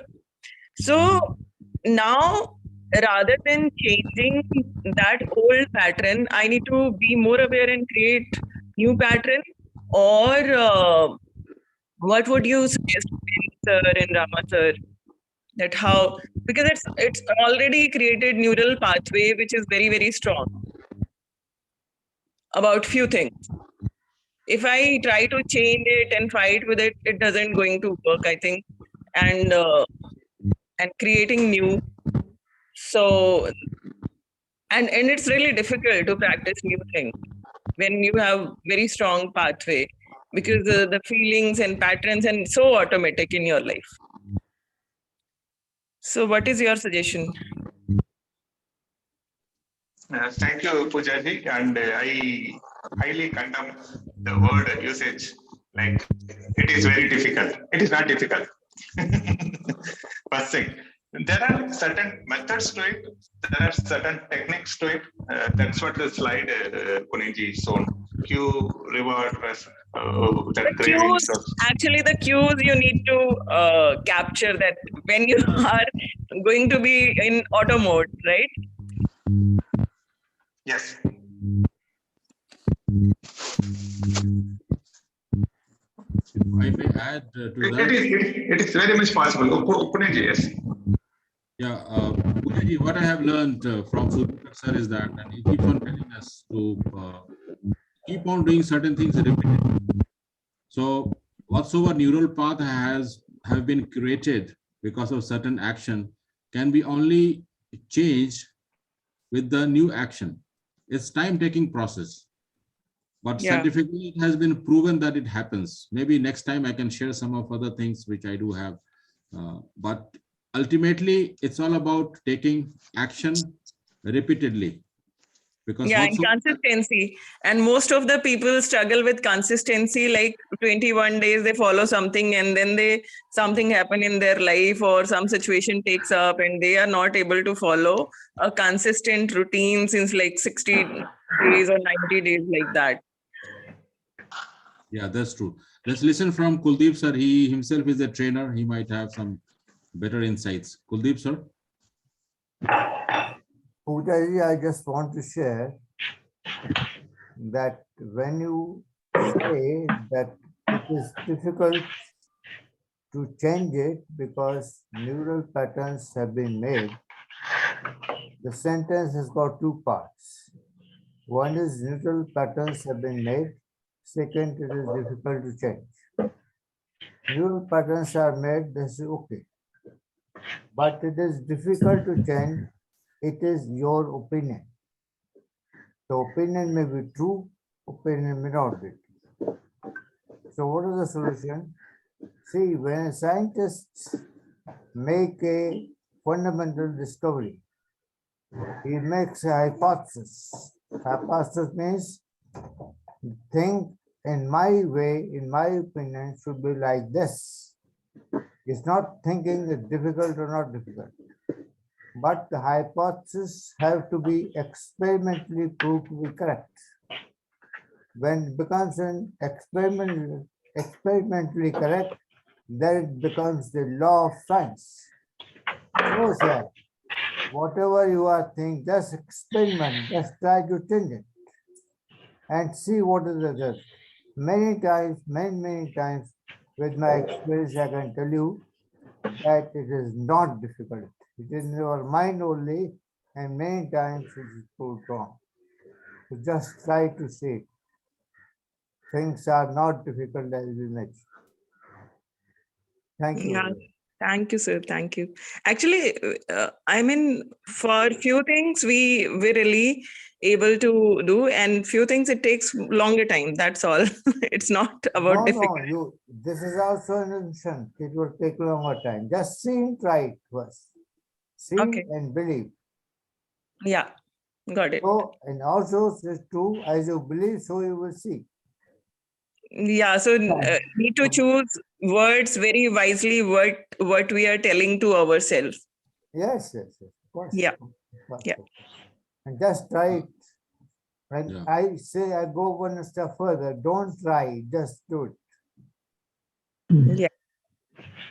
So now, rather than changing that old pattern, I need to be more aware and create new pattern. Or what would you suggest, sir and Rama sir, that how, because it's already created neural pathway which is very, very strong about few things. If I try to change it and fight with it, it doesn't going to work, I think. And creating new. So, and it's really difficult to practice new things when you have very strong pathway, because the feelings and patterns and so automatic in your life. So what is your suggestion? Thank you, Poojaji. And I highly condemn the word usage. Like, it is very difficult. It is not difficult. First thing, there are certain methods to it. There are certain techniques to it. That's what the slide Kuniji shown. Cue, reward, that Cues, actually the cues you need to capture that when you are going to be in auto mode, right? Yes. If I may add to that. It is very much possible. Puneji, yes. Yeah, Puneji, what I have learned from Surya sir is that, and he keeps on telling us to keep on doing certain things repeatedly. So whatsoever neural path have been created because of certain action can be only changed with the new action. It's time-taking process. But Yeah. scientifically, it has been proven that it happens. Maybe next time I can share some of other things which I do have. But ultimately, it's all about taking action repeatedly. Because Yeah, and whatsoever- consistency. And most of the people struggle with consistency, like 21 days they follow something and then something happen in their life or some situation takes up and they are not able to follow a consistent routine since like 60 days or 90 days like that. Yeah, that's true. Let's listen from Kuldeep sir. He himself is a trainer. He might have some better insights. Kuldeep sir. Poojaji, I just want to share that when you say that it is difficult to change it because neural patterns have been made, the sentence has got two parts. One is neural patterns have been made. Second, it is difficult to change. Neural patterns are made, this is okay. But it is difficult to change. It is your opinion. The opinion may be true, opinion may not be true. So what is the solution? See, when scientists make a fundamental discovery, he makes a hypothesis. Hypothesis means think in my way, in my opinion, should be like this. It's not thinking it's difficult or not difficult. But the hypotheses have to be experimentally proved to be correct. When it becomes an experimentally correct, then it becomes the law of science. So, sir, whatever you are thinking, just experiment, just try to change it and see what is the result. Many times, many times, with my experience, I can tell you that it is not difficult. It is in your mind only, and many times it is proved wrong. So just try to see. Things are not difficult as we mentioned. Thank you. Yeah. Thank you, sir. Thank you. Actually, I mean, for few things we really able to do, and few things it takes longer time. That's all. It's not about difficult. No, this is also an illusion. It will take longer time. Just see and try it first. See and believe. Yeah, got it. So, and also it's true, as you believe, so you will see. Yeah, so need to choose words very wisely. What we are telling to ourselves. Yes, of course. Yeah. Of course. Yeah. And just try it. And I say, I go one step further. Don't try, just do it. Yeah.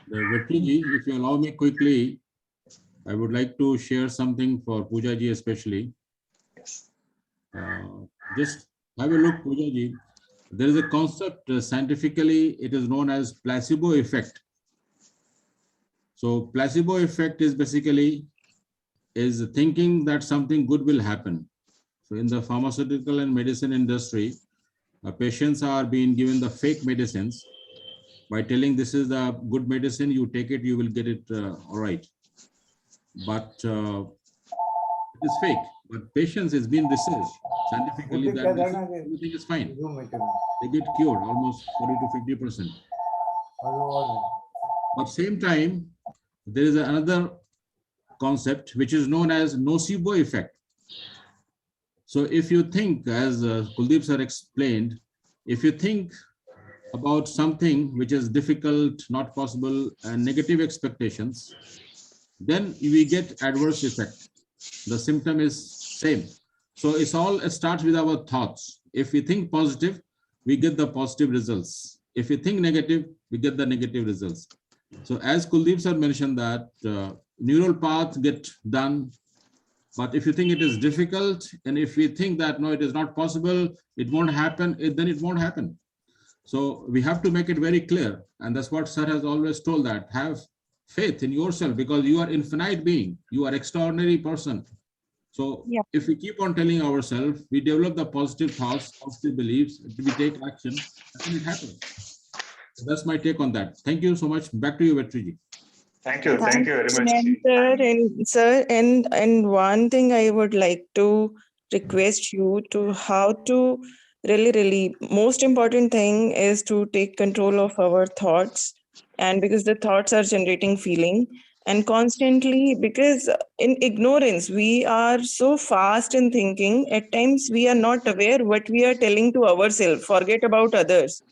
Vettiji, if you allow me quickly, I would like to share something for Poojaji especially. Yes. Just have a look, Poojaji. There is a concept scientifically, it is known as placebo effect. So placebo effect is basically thinking that something good will happen. So in the pharmaceutical and medicine industry, patients are being given the fake medicines by telling this is the good medicine, you take it, you will get it all right. But it is fake. But patients is being researched scientifically that everything is fine. They get cured almost 40 to 50%. At the same time, there is another concept which is known as nocebo effect. So if you think, as Kuldeep sir explained, if you think about something which is difficult, not possible, and negative expectations, then we get adverse effect. The symptom is same. So it starts with our thoughts. If we think positive, we get the positive results. If we think negative, we get the negative results. So as Kuldeep sir mentioned that neural paths get done But if you think it is difficult, and if we think that no, it is not possible, it won't happen, then it won't happen. So we have to make it very clear. And that's what Sir has always told, that have faith in yourself, because you are infinite being, you are extraordinary person. So Yeah. if we keep on telling ourselves, we develop the positive thoughts, positive beliefs, we take action, and it happens. So that's my take on that. Thank you so much. Back to you, Vetriji. Thank you very much. Sir, and one thing I would like to request you to how to really most important thing is to take control of our thoughts, and because the thoughts are generating feeling, and constantly, because in ignorance we are so fast in thinking, at times we are not aware what we are telling to ourselves, forget about others.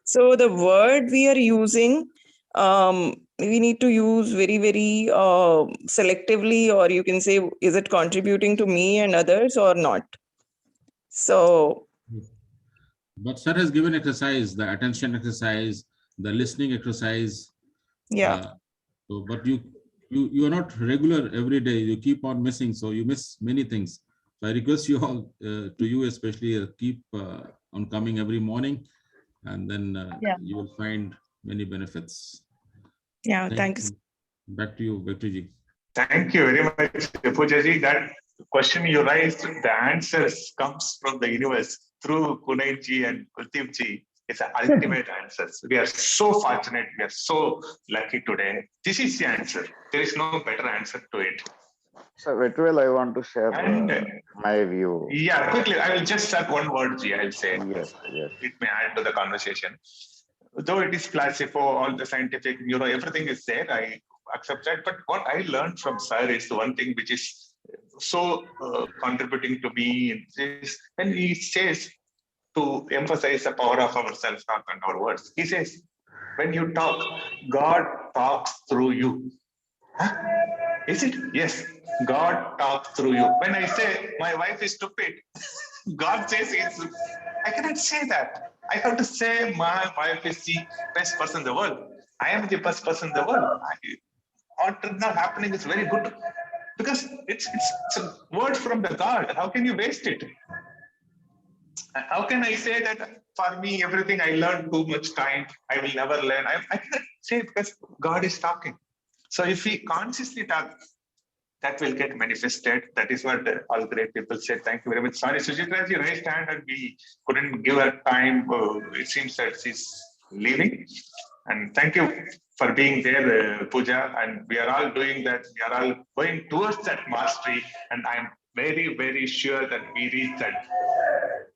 So the word we are using, we need to use very selectively, or you can say, is it contributing to me and others or not? So But Sir has given exercise, the attention exercise, the listening exercise. yeah. So, but you are not regular every day. You keep on missing, so you miss many things. So I request you all, to you especially, keep on coming every morning, and then Yeah. you will find many benefits. Yeah, thanks. Back to you, Vetriji. Thank you very much, Pujaji. That question you raised, the answers comes from the universe through Kunalji and Kuldeepji. It's an ultimate answers. We are so fortunate. We are so lucky today. This is the answer. There is no better answer to it. So, Vetrivel, I want to share And my view. yeah, quickly, I will just add one word, Ji, I'll say. Yes, yes. It may add to the conversation. Though it is placebo, all the scientific, everything is there, I accept that. But what I learned from Sir is the one thing which is so contributing to me is when he says to emphasize the power of our self-talk and our words. He says, when you talk, God talks through you. Huh? Is it? Yes. God talks through you. When I say my wife is stupid, God says I cannot say that. I have to say my wife is the best person in the world. I am the best person in the world. What is not happening is very good, because it's a word from the God. How can you waste it? How can I say that for me, everything I learned too much time, I will never learn? I cannot say, because God is talking. So if we consciously talk, that will get manifested. That is what all great people said. Thank you very much. Sorry, Sujitra ji raised hand and we couldn't give her time. It seems that she's leaving. And thank you for being there, Pooja. And we are all doing that. We are all going towards that mastery. And I'm very sure that we reach that,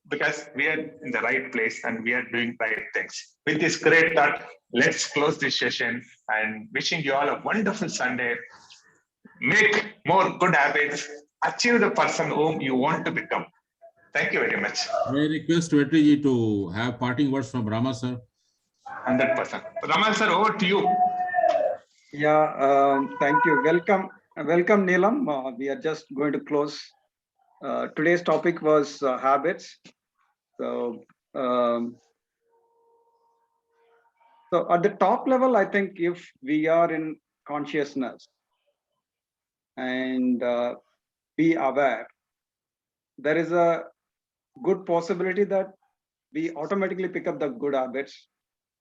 because we are in the right place and we are doing right things. With this great thought, let's close this session and wishing you all a wonderful Sunday. Make more good habits, achieve the person whom you want to become. Thank you very much. May I request Vetriji to have parting words from Rama sir? 100%. Rama sir, over to you. Yeah, thank you. Welcome, Neelam. We are just going to close. Today's topic was habits. So at the top level, I think if we are in consciousness and be aware, there is a good possibility that we automatically pick up the good habits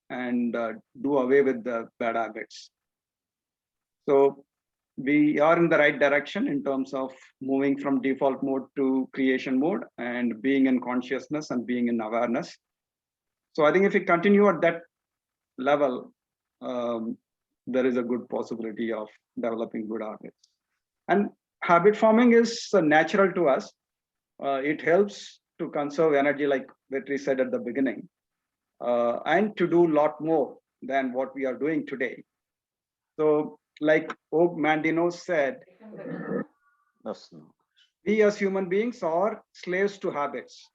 and do away with the bad habits. So we are in the right direction in terms of moving from default mode to creation mode and being in consciousness and being in awareness. So I think if we continue at that level, there is a good possibility of developing good habits. And habit forming is natural to us. It helps to conserve energy, like Vetri said at the beginning, and to do a lot more than what we are doing today. So like Og Mandino said, we as human beings are slaves to habits,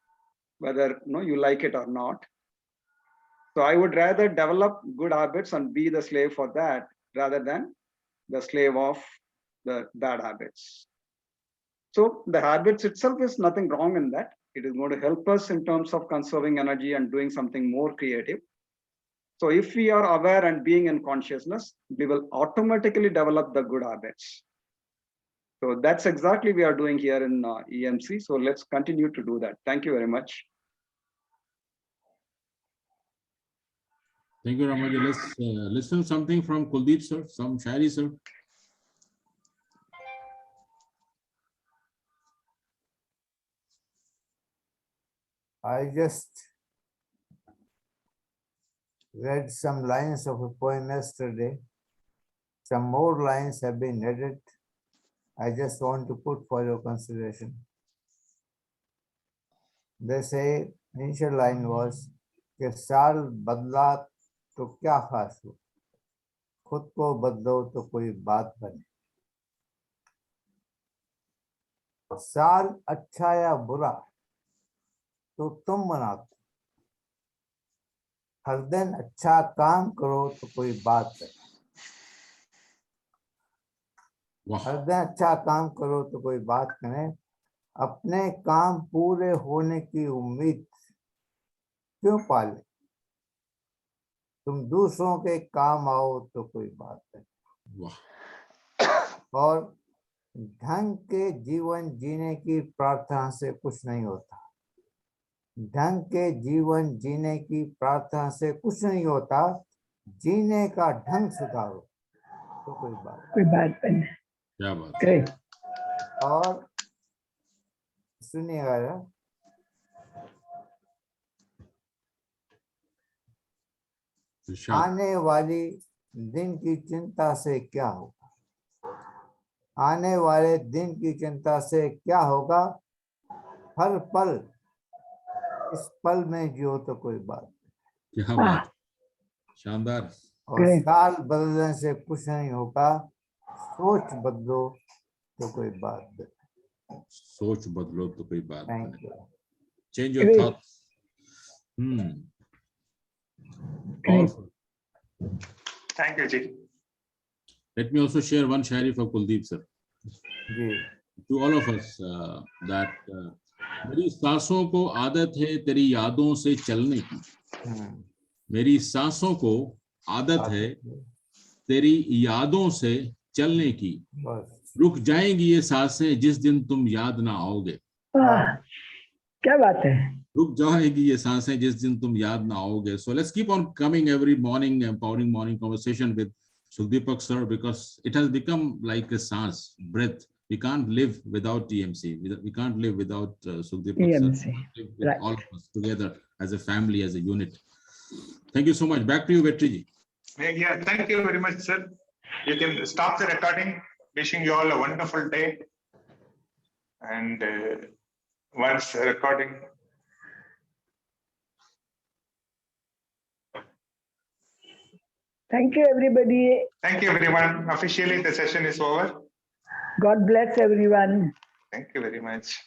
whether you like it or not. So I would rather develop good habits and be the slave for that rather than the slave of the bad habits. So the habits itself is nothing wrong in that. It is going to help us in terms of conserving energy and doing something more creative. So if we are aware and being in consciousness, we will automatically develop the good habits. So that's exactly we are doing here in EMC. So let's continue to do that. Thank you very much. Thank you, Ramaji. Let's listen something from Kuldeep, sir. Some shairi, sir. I just read some lines of a poem yesterday. Some more lines have been added. I just want to put for your consideration. They say, initial line was, कि साल बदला तो क्या खास हो, खुद को बदलो तो कोई बात बने। साल अच्छा या बुरा तो तुम बनाते, हर दिन अच्छा काम करो तो कोई बात बने। हर दिन अच्छा काम करो तो कोई बात करें, अपने काम पूरे होने की उम्मीद क्यों पाले, तुम दूसरों के काम आओ तो कोई बात नहीं। और ढंग के जीवन जीने की प्रार्थना से कुछ नहीं होता, ढंग के जीवन जीने की प्रार्थना से कुछ नहीं होता, जीने का ढंग सुधारो तो कोई बात नहीं। क्या बात है। और सुनिएगा, आने वाली दिन की चिंता से क्या होगा, आने वाले दिन की चिंता से क्या होगा, हर पल इस पल में जियो तो कोई बात नहीं। क्या बात, शानदार। और साल बदलने से कुछ नहीं होगा, सोच बदलो तो कोई बात नहीं। सोच बदलो तो कोई बात Thank नहीं। you. Change your thoughts. Powerful. Thank you, Ji. Let me also share one shairi for Kuldeep, sir. To all of us, that मेरी सांसों को आदत है तेरी यादों से चलने की, मेरी सांसों को आदत है तेरी यादों से चलने की, रुक जाएंगी ये सांसें जिस दिन तुम याद ना आओगे। क्या बात है। रुक जाएगी ये सांसें जिस दिन तुम याद ना आओगे। So let's keep on coming every morning, empowering morning conversation with Sukhdeepak sir, because it has become like a sans, breath. We can't live without TMC. We can't live without Sukhdeepak sir. With Right. all of us together as a family, as a unit. Thank you so much. Back to you, Vetri. Yeah, thank you very much, sir. You can stop the recording. Wishing you all a wonderful day. And once recording. Thank you, everybody. Thank you, everyone. Officially, the session is over. God bless everyone. Thank you very much.